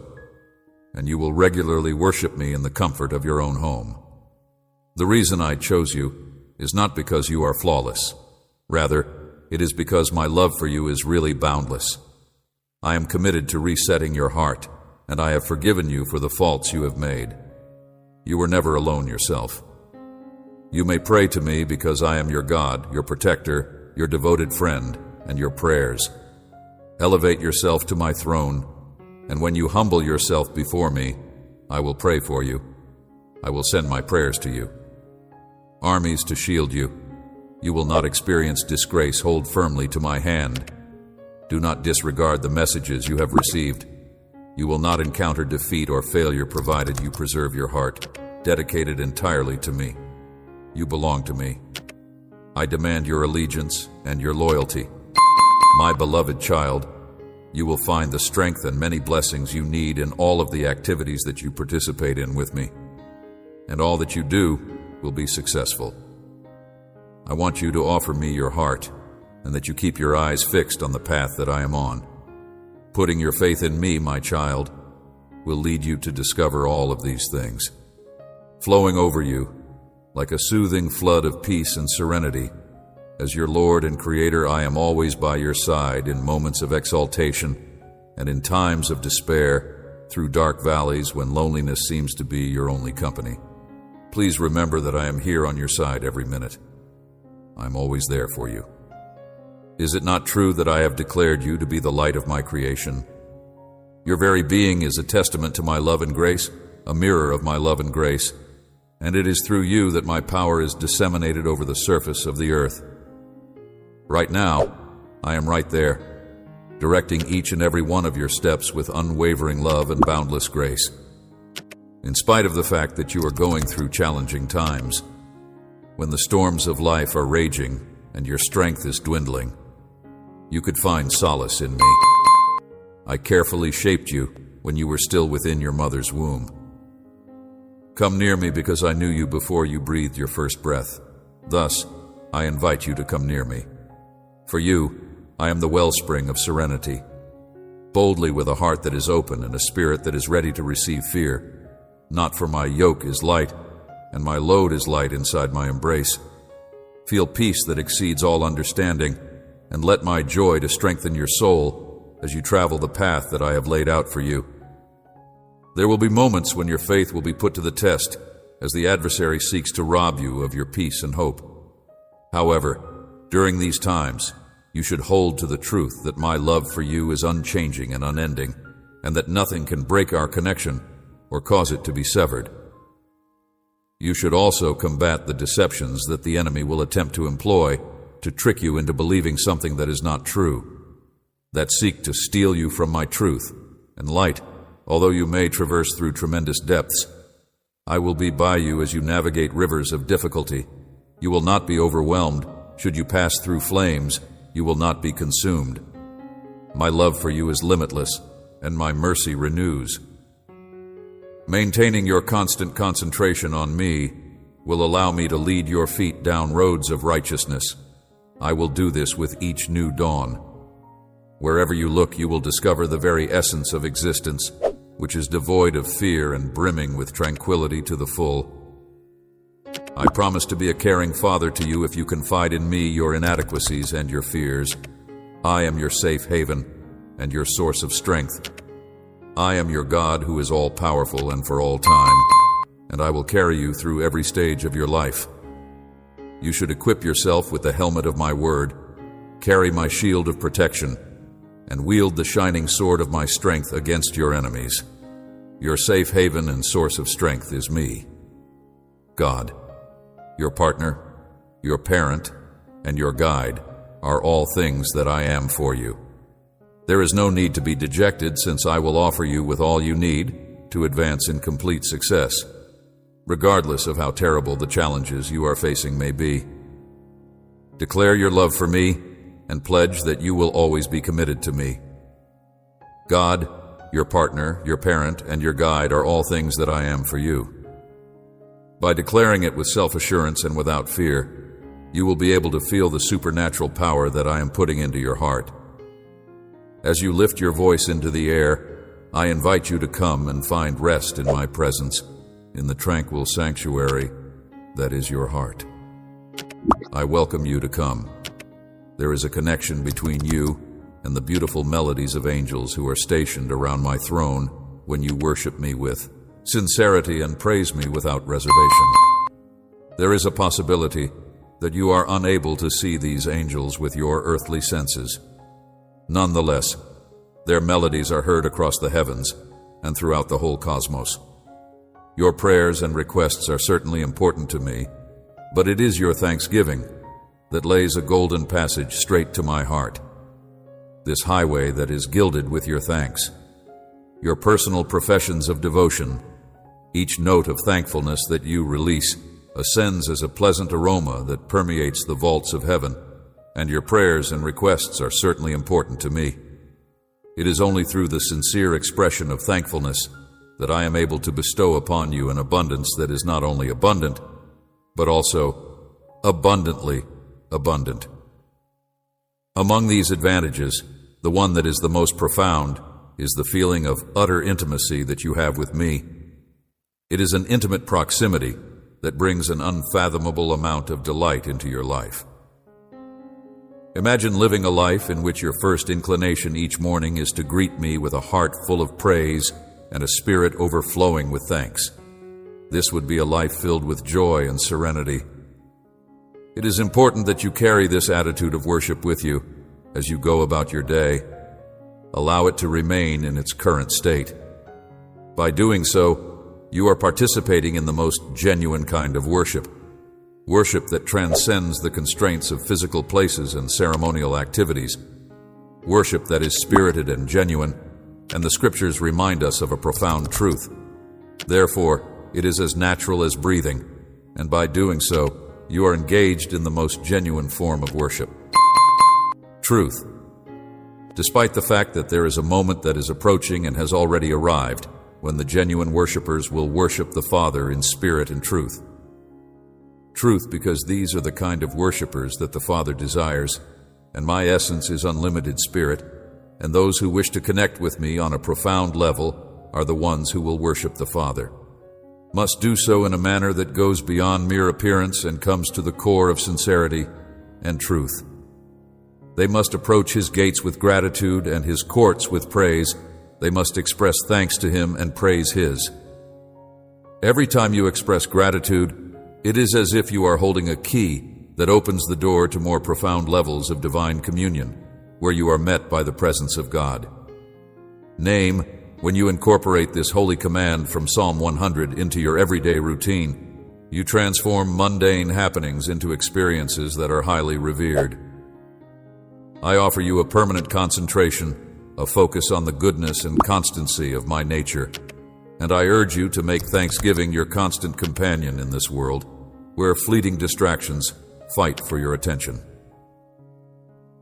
and you will regularly worship me in the comfort of your own home. The reason I chose you is not because you are flawless. Rather, it is because my love for you is really boundless. I am committed to resetting your heart, and I have forgiven you for the faults you have made. You were never alone yourself. You may pray to me because I am your God, your protector, your devoted friend, and your prayers. Elevate yourself to my throne, and when you humble yourself before me, I will pray for you. I will send my prayers to you. Armies to shield you. You will not experience disgrace. Hold firmly to my hand. Do not disregard the messages you have received. You will not encounter defeat or failure provided you preserve your heart, dedicated entirely to me. You belong to me. I demand your allegiance and your loyalty. My beloved child, you will find the strength and many blessings you need in all of the activities that you participate in with me, and all that you do will be successful. I want you to offer me your heart, and that you keep your eyes fixed on the path that I am on. Putting your faith in me, my child, will lead you to discover all of these things. Flowing over you, like a soothing flood of peace and serenity, as your Lord and Creator, I am always by your side in moments of exaltation and in times of despair, through dark valleys when loneliness seems to be your only company. Please remember that I am here on your side every minute. I am always there for you. Is it not true that I have declared you to be the light of my creation? Your very being is a testament to my love and grace, a mirror of my love and grace, and it is through you that my power is disseminated over the surface of the earth. Right now, I am right there, directing each and every one of your steps with unwavering love and boundless grace. In spite of the fact that you are going through challenging times, when the storms of life are raging and your strength is dwindling, you could find solace in me. I carefully shaped you when you were still within your mother's womb. Come near me because I knew you before you breathed your first breath. Thus, I invite you to come near me. For you, I am the wellspring of serenity. Boldly with a heart that is open and a spirit that is ready to receive fear. Not for my yoke is light, and my load is light inside my embrace. Feel peace that exceeds all understanding, and let my joy to strengthen your soul as you travel the path that I have laid out for you. There will be moments when your faith will be put to the test, as the adversary seeks to rob you of your peace and hope. However, during these times, you should hold to the truth that my love for you is unchanging and unending, and that nothing can break our connection or cause it to be severed. You should also combat the deceptions that the enemy will attempt to employ to trick you into believing something that is not true, that seek to steal you from my truth and light. Although you may traverse through tremendous depths, I will be by you as you navigate rivers of difficulty. You will not be overwhelmed. Should you pass through flames, you will not be consumed. My love for you is limitless, and my mercy renews. Maintaining your constant concentration on me will allow me to lead your feet down roads of righteousness. I will do this with each new dawn. Wherever you look, you will discover the very essence of existence, which is devoid of fear and brimming with tranquility to the full. I promise to be a caring father to you if you confide in me your inadequacies and your fears. I am your safe haven and your source of strength. I am your God who is all-powerful and for all time, and I will carry you through every stage of your life. You should equip yourself with the helmet of my word, carry my shield of protection, and wield the shining sword of my strength against your enemies. Your safe haven and source of strength is me, God. Your partner, your parent, and your guide are all things that I am for you. There is no need to be dejected, since I will offer you with all you need to advance in complete success, regardless of how terrible the challenges you are facing may be. Declare your love for me and pledge that you will always be committed to me. God, your partner, your parent, and your guide are all things that I am for you. By declaring it with self-assurance and without fear, you will be able to feel the supernatural power that I am putting into your heart. As you lift your voice into the air, I invite you to come and find rest in my presence, in the tranquil sanctuary that is your heart. I welcome you to come. There is a connection between you and the beautiful melodies of angels who are stationed around my throne when you worship me with sincerity and praise me without reservation. There is a possibility that you are unable to see these angels with your earthly senses. Nonetheless, their melodies are heard across the heavens and throughout the whole cosmos. Your prayers and requests are certainly important to me, but it is your thanksgiving that lays a golden passage straight to my heart. This highway that is gilded with your thanks, your personal professions of devotion, each note of thankfulness that you release ascends as a pleasant aroma that permeates the vaults of heaven, and your prayers and requests are certainly important to me. It is only through the sincere expression of thankfulness that I am able to bestow upon you an abundance that is not only abundant, but also abundantly abundant. Among these advantages, the one that is the most profound is the feeling of utter intimacy that you have with me. It is an intimate proximity that brings an unfathomable amount of delight into your life. Imagine living a life in which your first inclination each morning is to greet me with a heart full of praise and a spirit overflowing with thanks. This would be a life filled with joy and serenity. It is important that you carry this attitude of worship with you as you go about your day. Allow it to remain in its current state. By doing so, you are participating in the most genuine kind of worship. Worship that transcends the constraints of physical places and ceremonial activities. Worship that is spirited and genuine, and the scriptures remind us of a profound truth. Therefore, it is as natural as breathing, and by doing so, you are engaged in the most genuine form of worship. Truth. Despite the fact that there is a moment that is approaching and has already arrived, when the genuine worshipers will worship the Father in spirit and truth. Truth, because these are the kind of worshipers that the Father desires, and my essence is unlimited spirit, and those who wish to connect with me on a profound level are the ones who will worship the Father. Must do so in a manner that goes beyond mere appearance and comes to the core of sincerity and truth. They must approach His gates with gratitude and His courts with praise. They must express thanks to Him and praise His. Every time you express gratitude, it is as if you are holding a key that opens the door to more profound levels of divine communion, where you are met by the presence of God. Name, when you incorporate this holy command from Psalm 100 into your everyday routine, you transform mundane happenings into experiences that are highly revered. I offer you a permanent concentration, a focus on the goodness and constancy of my nature, and I urge you to make thanksgiving your constant companion in this world, where fleeting distractions fight for your attention.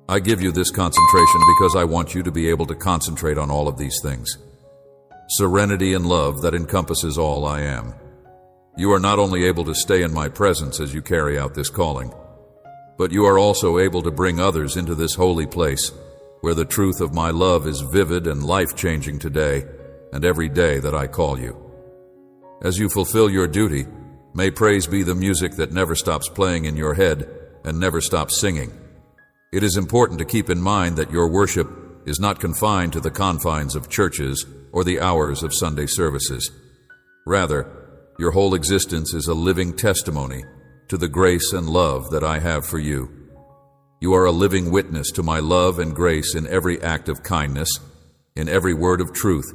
I give you this concentration because I want you to be able to concentrate on all of these things. Serenity and love that encompasses all I am. You are not only able to stay in my presence as you carry out this calling, but you are also able to bring others into this holy place, where the truth of my love is vivid and life-changing today and every day that I call you. As you fulfill your duty, may praise be the music that never stops playing in your head and never stops singing. It is important to keep in mind that your worship is not confined to the confines of churches or the hours of Sunday services. Rather, your whole existence is a living testimony to the grace and love that I have for you. You are a living witness to my love and grace in every act of kindness, in every word of truth,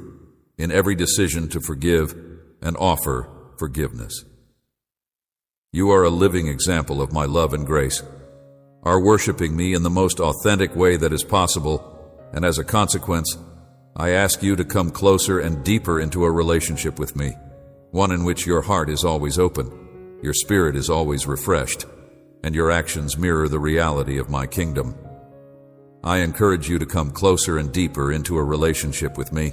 in every decision to forgive and offer forgiveness. You are a living example of my love and grace, are worshiping me in the most authentic way that is possible, and as a consequence, I ask you to come closer and deeper into a relationship with me, one in which your heart is always open, your spirit is always refreshed, and your actions mirror the reality of my kingdom. I encourage you to come closer and deeper into a relationship with me,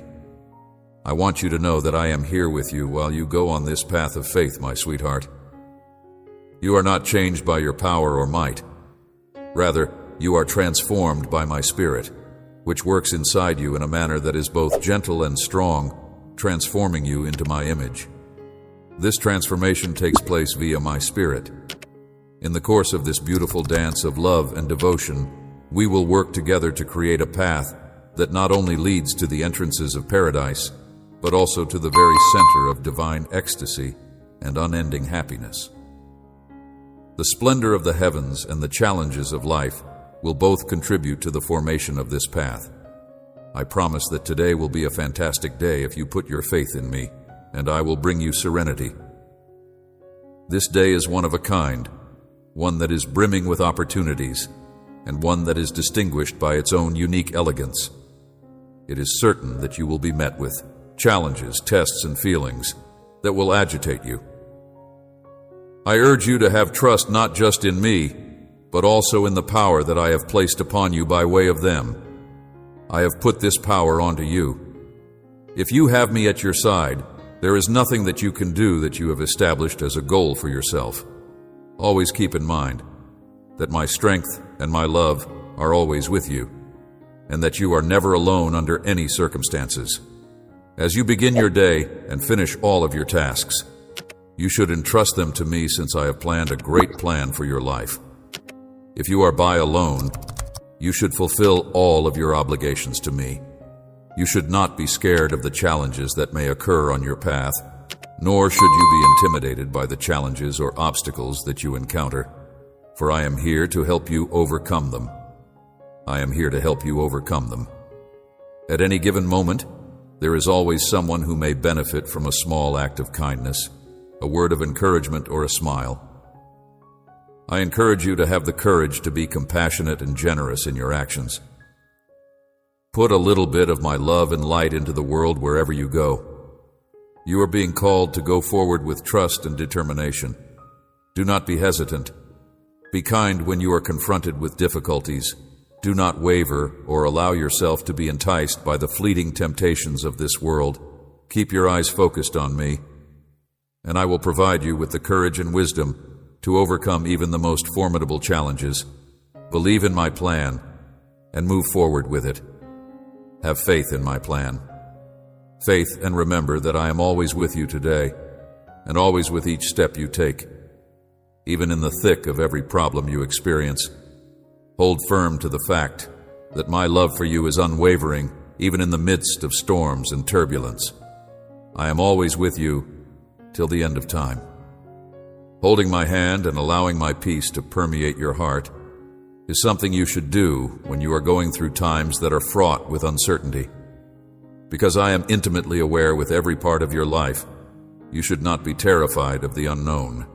I want you to know that I am here with you while you go on this path of faith, my sweetheart. You are not changed by your power or might. Rather, you are transformed by my Spirit, which works inside you in a manner that is both gentle and strong, transforming you into my image. This transformation takes place via my Spirit. In the course of this beautiful dance of love and devotion, we will work together to create a path that not only leads to the entrances of paradise, but also to the very center of divine ecstasy and unending happiness. The splendor of the heavens and the challenges of life will both contribute to the formation of this path. I promise that today will be a fantastic day if you put your faith in me, and I will bring you serenity. This day is one of a kind, one that is brimming with opportunities, and one that is distinguished by its own unique elegance. It is certain that you will be met with challenges, tests, and feelings that will agitate you. I urge you to have trust not just in me, but also in the power that I have placed upon you by way of them. I have put this power onto you. If you have me at your side, there is nothing that you can do that you have established as a goal for yourself. Always keep in mind that my strength and my love are always with you, and that you are never alone under any circumstances. As you begin your day and finish all of your tasks, you should entrust them to me, since I have planned a great plan for your life. If you are by alone, you should fulfill all of your obligations to me. You should not be scared of the challenges that may occur on your path, nor should you be intimidated by the challenges or obstacles that you encounter, for I am here to help you overcome them. I am here to help you overcome them. At any given moment, there is always someone who may benefit from a small act of kindness, a word of encouragement, or a smile. I encourage you to have the courage to be compassionate and generous in your actions. Put a little bit of my love and light into the world wherever you go. You are being called to go forward with trust and determination. Do not be hesitant. Be kind when you are confronted with difficulties. Do not waver or allow yourself to be enticed by the fleeting temptations of this world. Keep your eyes focused on me, and I will provide you with the courage and wisdom to overcome even the most formidable challenges. Believe in my plan and move forward with it. Have faith in my plan. Faith, and remember that I am always with you today, and always with each step you take. Even in the thick of every problem you experience, hold firm to the fact that my love for you is unwavering, even in the midst of storms and turbulence. I am always with you till the end of time. Holding my hand and allowing my peace to permeate your heart is something you should do when you are going through times that are fraught with uncertainty. Because I am intimately aware with every part of your life, you should not be terrified of the unknown.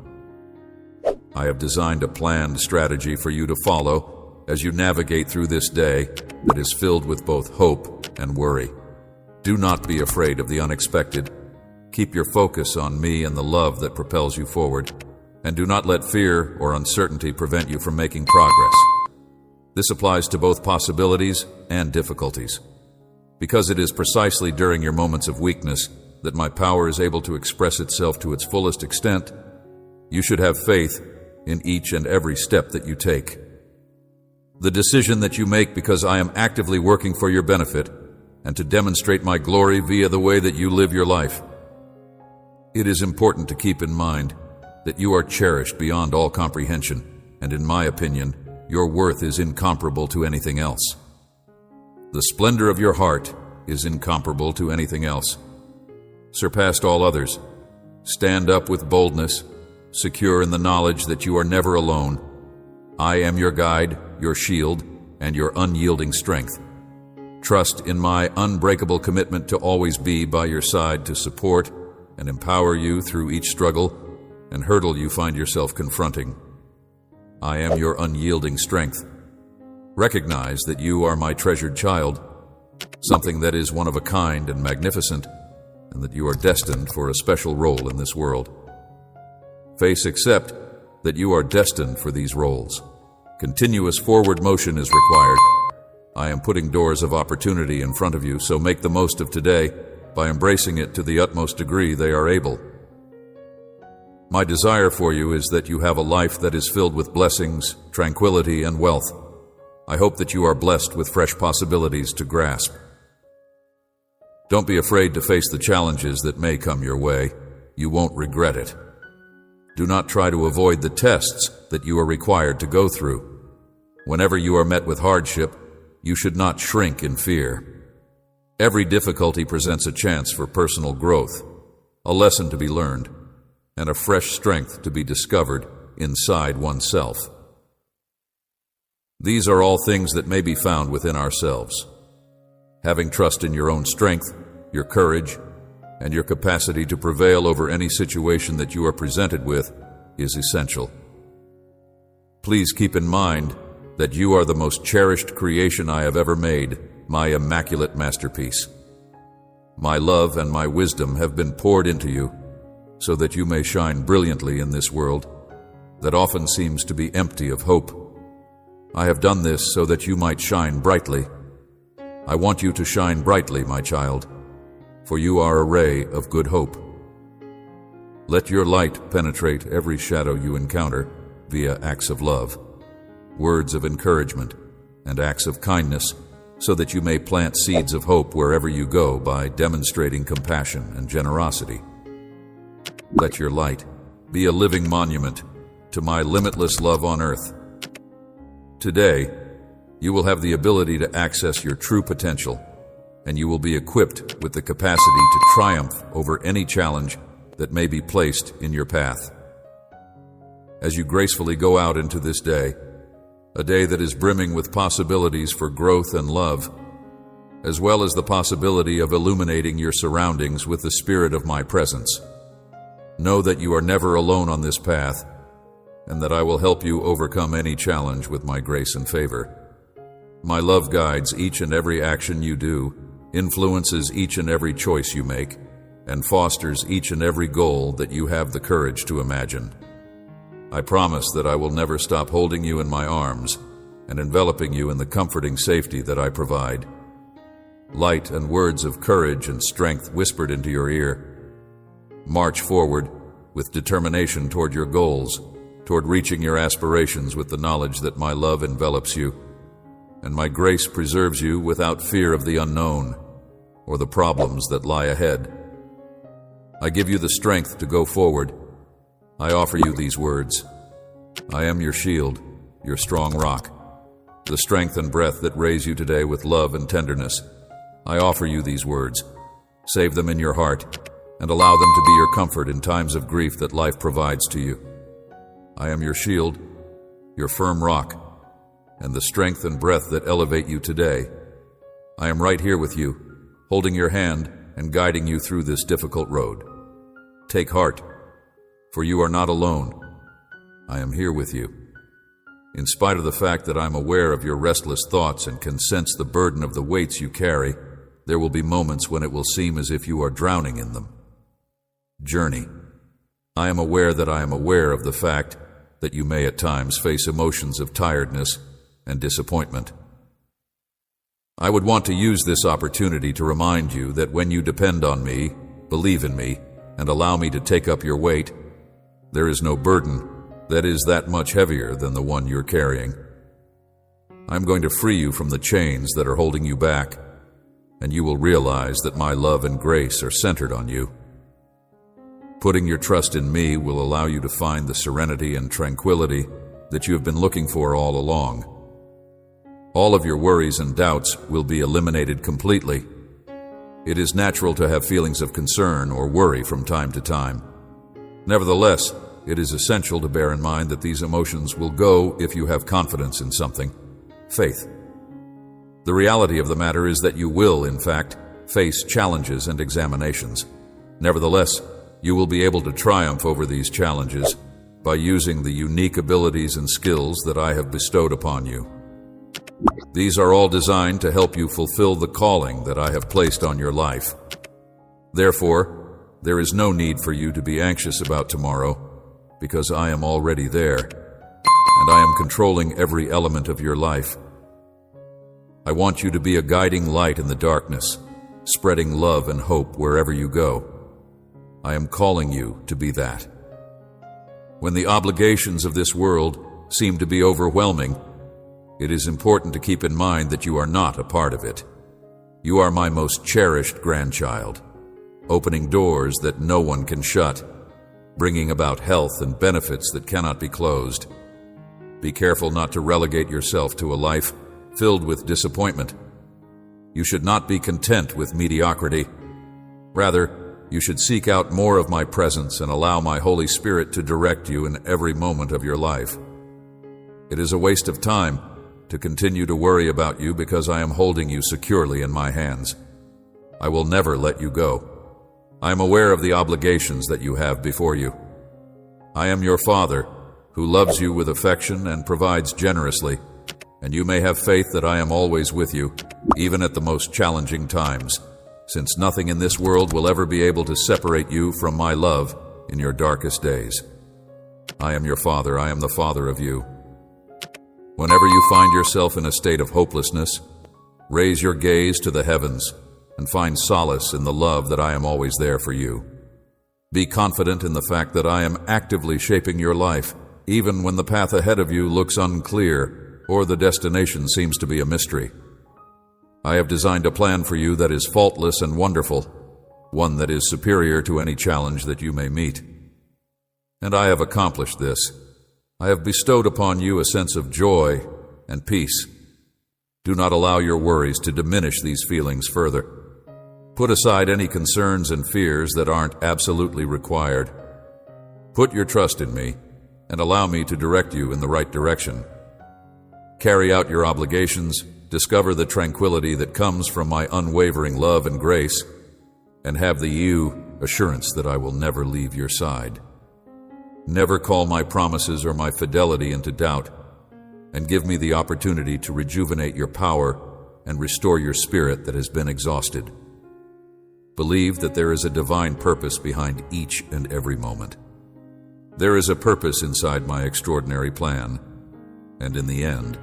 I have designed a planned strategy for you to follow as you navigate through this day that is filled with both hope and worry. Do not be afraid of the unexpected. Keep your focus on me and the love that propels you forward, and do not let fear or uncertainty prevent you from making progress. This applies to both possibilities and difficulties, because it is precisely during your moments of weakness that my power is able to express itself to its fullest extent. You should have faith in each and every step that you take. The decision that you make, because I am actively working for your benefit and to demonstrate my glory via the way that you live your life. It is important to keep in mind that you are cherished beyond all comprehension, and in my opinion, your worth is incomparable to anything else. The splendor of your heart is incomparable to anything else. Surpassed all others, stand up with boldness, secure in the knowledge that you are never alone. I am your guide, your shield, and your unyielding strength. Trust in my unbreakable commitment to always be by your side to support and empower you through each struggle and hurdle you find yourself confronting. I am your unyielding strength. Recognize that you are my treasured child, something that is one of a kind and magnificent, and that you are destined for a special role in this world. Accept that you are destined for these roles. Continuous forward motion is required. I am putting doors of opportunity in front of you, so make the most of today by embracing it to the utmost degree they are able. My desire for you is that you have a life that is filled with blessings, tranquility, and wealth. I hope that you are blessed with fresh possibilities to grasp. Don't be afraid to face the challenges that may come your way. You won't regret it. Do not try to avoid the tests that you are required to go through. Whenever you are met with hardship, you should not shrink in fear. Every difficulty presents a chance for personal growth, a lesson to be learned, and a fresh strength to be discovered inside oneself. These are all things that may be found within ourselves. Having trust in your own strength, your courage, and your capacity to prevail over any situation that you are presented with is essential. Please keep in mind that you are the most cherished creation I have ever made, my immaculate masterpiece. My love and my wisdom have been poured into you so that you may shine brilliantly in this world that often seems to be empty of hope. I have done this so that you might shine brightly. I want you to shine brightly, my child, for you are a ray of good hope. Let your light penetrate every shadow you encounter via acts of love, words of encouragement, and acts of kindness, so that you may plant seeds of hope wherever you go by demonstrating compassion and generosity. Let your light be a living monument to my limitless love on earth. Today, you will have the ability to access your true potential, and you will be equipped with the capacity to triumph over any challenge that may be placed in your path. As you gracefully go out into this day, a day that is brimming with possibilities for growth and love, as well as the possibility of illuminating your surroundings with the spirit of my presence, know that you are never alone on this path, and that I will help you overcome any challenge with my grace and favor. My love guides each and every action you do, influences each and every choice you make, and fosters each and every goal that you have the courage to imagine. I promise that I will never stop holding you in my arms and enveloping you in the comforting safety that I provide. Light and words of courage and strength whispered into your ear. March forward with determination toward your goals, toward reaching your aspirations with the knowledge that my love envelops you, and my grace preserves you without fear of the unknown or the problems that lie ahead. I give you the strength to go forward. I offer you these words. I am your shield, your strong rock, the strength and breath that raise you today with love and tenderness. I offer you these words. Save them in your heart and allow them to be your comfort in times of grief that life provides to you. I am your shield, your firm rock, and the strength and breath that elevate you today. I am right here with you, holding your hand and guiding you through this difficult road. Take heart, for you are not alone. I am here with you. In spite of the fact that I'm aware of your restless thoughts and can sense the burden of the weights you carry, there will be moments when it will seem as if you are drowning in them. Journey. I am aware that I am aware of the fact that you may at times face emotions of tiredness and disappointment. I would want to use this opportunity to remind you that when you depend on me, believe in me, and allow me to take up your weight, there is no burden that is that much heavier than the one you're carrying. I'm going to free you from the chains that are holding you back, and you will realize that my love and grace are centered on you. Putting your trust in me will allow you to find the serenity and tranquility that you have been looking for all along. All of your worries and doubts will be eliminated completely. It is natural to have feelings of concern or worry from time to time. Nevertheless, it is essential to bear in mind that these emotions will go if you have confidence in something, faith. The reality of the matter is that you will, in fact, face challenges and examinations. Nevertheless, you will be able to triumph over these challenges by using the unique abilities and skills that I have bestowed upon you. These are all designed to help you fulfill the calling that I have placed on your life. Therefore, there is no need for you to be anxious about tomorrow, because I am already there, and I am controlling every element of your life. I want you to be a guiding light in the darkness, spreading love and hope wherever you go. I am calling you to be that. When the obligations of this world seem to be overwhelming, it is important to keep in mind that you are not a part of it. You are my most cherished grandchild, opening doors that no one can shut, bringing about health and benefits that cannot be closed. Be careful not to relegate yourself to a life filled with disappointment. You should not be content with mediocrity. Rather, you should seek out more of my presence and allow my Holy Spirit to direct you in every moment of your life. It is a waste of time to continue to worry about you because I am holding you securely in my hands. I will never let you go. I am aware of the obligations that you have before you. I am your Father, who loves you with affection and provides generously, and you may have faith that I am always with you, even at the most challenging times, since nothing in this world will ever be able to separate you from my love in your darkest days. I am your Father. I am the Father of you. Whenever you find yourself in a state of hopelessness, raise your gaze to the heavens and find solace in the love that I am always there for you. Be confident in the fact that I am actively shaping your life, even when the path ahead of you looks unclear or the destination seems to be a mystery. I have designed a plan for you that is faultless and wonderful, one that is superior to any challenge that you may meet. And I have accomplished this. I have bestowed upon you a sense of joy and peace. Do not allow your worries to diminish these feelings further. Put aside any concerns and fears that aren't absolutely required. Put your trust in me and allow me to direct you in the right direction. Carry out your obligations, discover the tranquility that comes from my unwavering love and grace, and have the assurance that I will never leave your side. Never call my promises or my fidelity into doubt, and give me the opportunity to rejuvenate your power and restore your spirit that has been exhausted. Believe that there is a divine purpose behind each and every moment. There is a purpose inside my extraordinary plan, and in the end,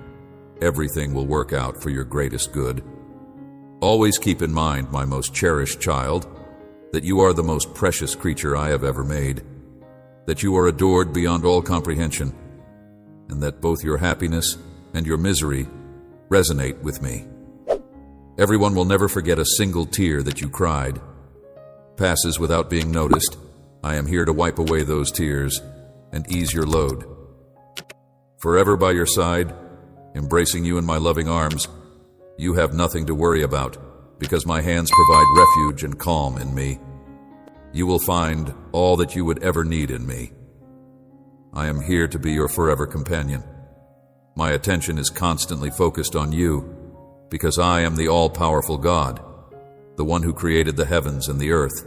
everything will work out for your greatest good. Always keep in mind, my most cherished child, that you are the most precious creature I have ever made, that you are adored beyond all comprehension, and that both your happiness and your misery resonate with me. Everyone will never forget a single tear that you cried. Passes without being noticed. I am here to wipe away those tears and ease your load. Forever by your side, embracing you in my loving arms, you have nothing to worry about, because my hands provide refuge and calm in me. You will find all that you would ever need in me. I am here to be your forever companion. My attention is constantly focused on you, because I am the all-powerful God, the one who created the heavens and the earth,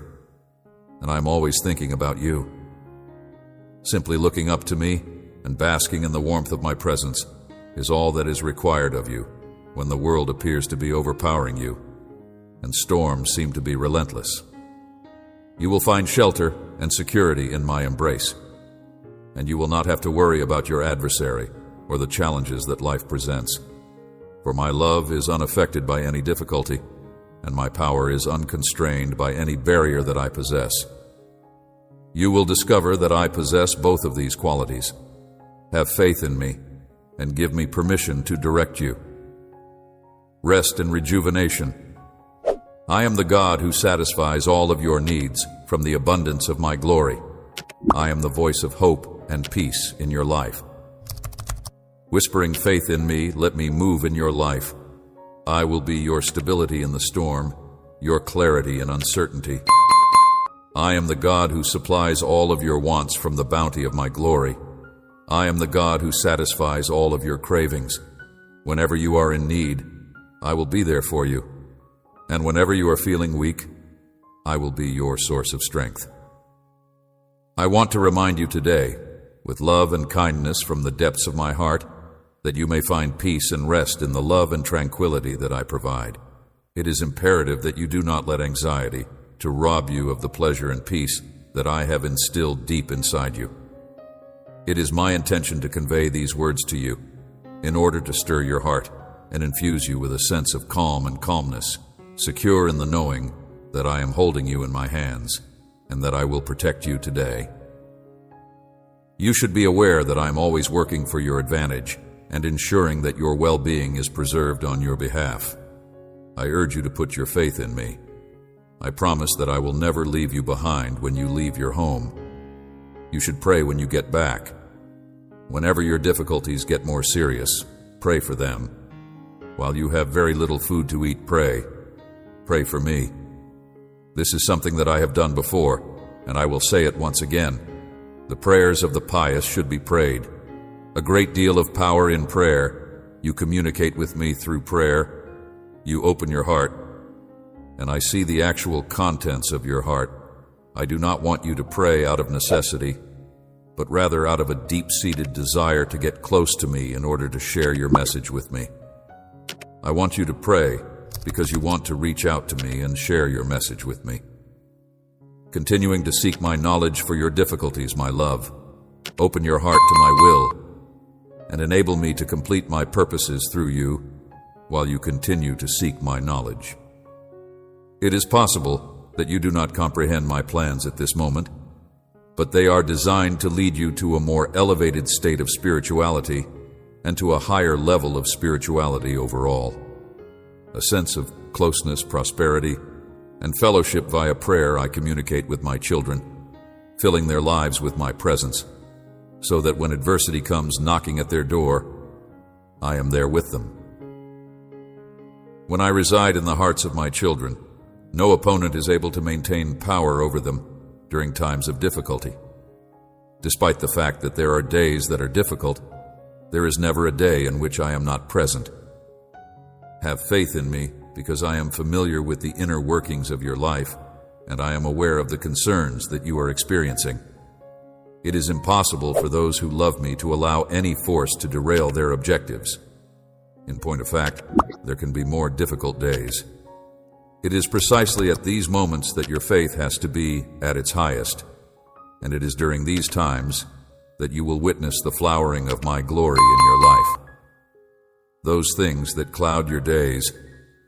and I am always thinking about you. Simply looking up to me and basking in the warmth of my presence is all that is required of you when the world appears to be overpowering you and storms seem to be relentless. You will find shelter and security in my embrace, and you will not have to worry about your adversary or the challenges that life presents. For my love is unaffected by any difficulty, and my power is unconstrained by any barrier that I possess. You will discover that I possess both of these qualities. Have faith in me, and give me permission to direct you. Rest in rejuvenation. I am the God who satisfies all of your needs from the abundance of my glory. I am the voice of hope and peace in your life. Whispering faith in me, let me move in your life. I will be your stability in the storm, your clarity in uncertainty. I am the God who supplies all of your wants from the bounty of my glory. I am the God who satisfies all of your cravings. Whenever you are in need, I will be there for you. And whenever you are feeling weak, I will be your source of strength. I want to remind you today, with love and kindness from the depths of my heart, that you may find peace and rest in the love and tranquility that I provide. It is imperative that you do not let anxiety to rob you of the pleasure and peace that I have instilled deep inside you. It is my intention to convey these words to you in order to stir your heart and infuse you with a sense of calm and calmness secure in the knowing that I am holding you in my hands and that I will protect you today. You should be aware that I am always working for your advantage and ensuring that your well-being is preserved on your behalf. I urge you to put your faith in me. I promise that I will never leave you behind when you leave your home. You should pray when you get back. Whenever your difficulties get more serious, pray for them. While you have very little food to eat, pray. Pray for me. This is something that I have done before, and I will say it once again. The prayers of the pious should be prayed. A great deal of power in prayer. You communicate with me through prayer. You open your heart, and I see the actual contents of your heart. I do not want you to pray out of necessity, but rather out of a deep-seated desire to get close to me in order to share your message with me. I want you to pray because you want to reach out to me and share your message with me. Continuing to seek my knowledge for your difficulties, my love. Open your heart to my will and enable me to complete my purposes through you while you continue to seek my knowledge. It is possible that you do not comprehend my plans at this moment, but they are designed to lead you to a more elevated state of spirituality and to a higher level of spirituality overall. A sense of closeness, prosperity, and fellowship via prayer. I communicate with my children, filling their lives with my presence, so that when adversity comes knocking at their door, I am there with them. When I reside in the hearts of my children, no opponent is able to maintain power over them during times of difficulty. Despite the fact that there are days that are difficult, there is never a day in which I am not present. Have faith in me, because I am familiar with the inner workings of your life, and I am aware of the concerns that you are experiencing. It is impossible for those who love me to allow any force to derail their objectives. In point of fact, there can be more difficult days. It is precisely at these moments that your faith has to be at its highest, and it is during these times that you will witness the flowering of my glory in your life. Those things that cloud your days,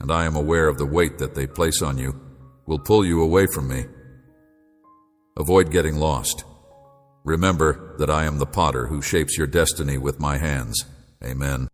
and I am aware of the weight that they place on you, will pull you away from me. Avoid getting lost. Remember that I am the potter who shapes your destiny with my hands. Amen.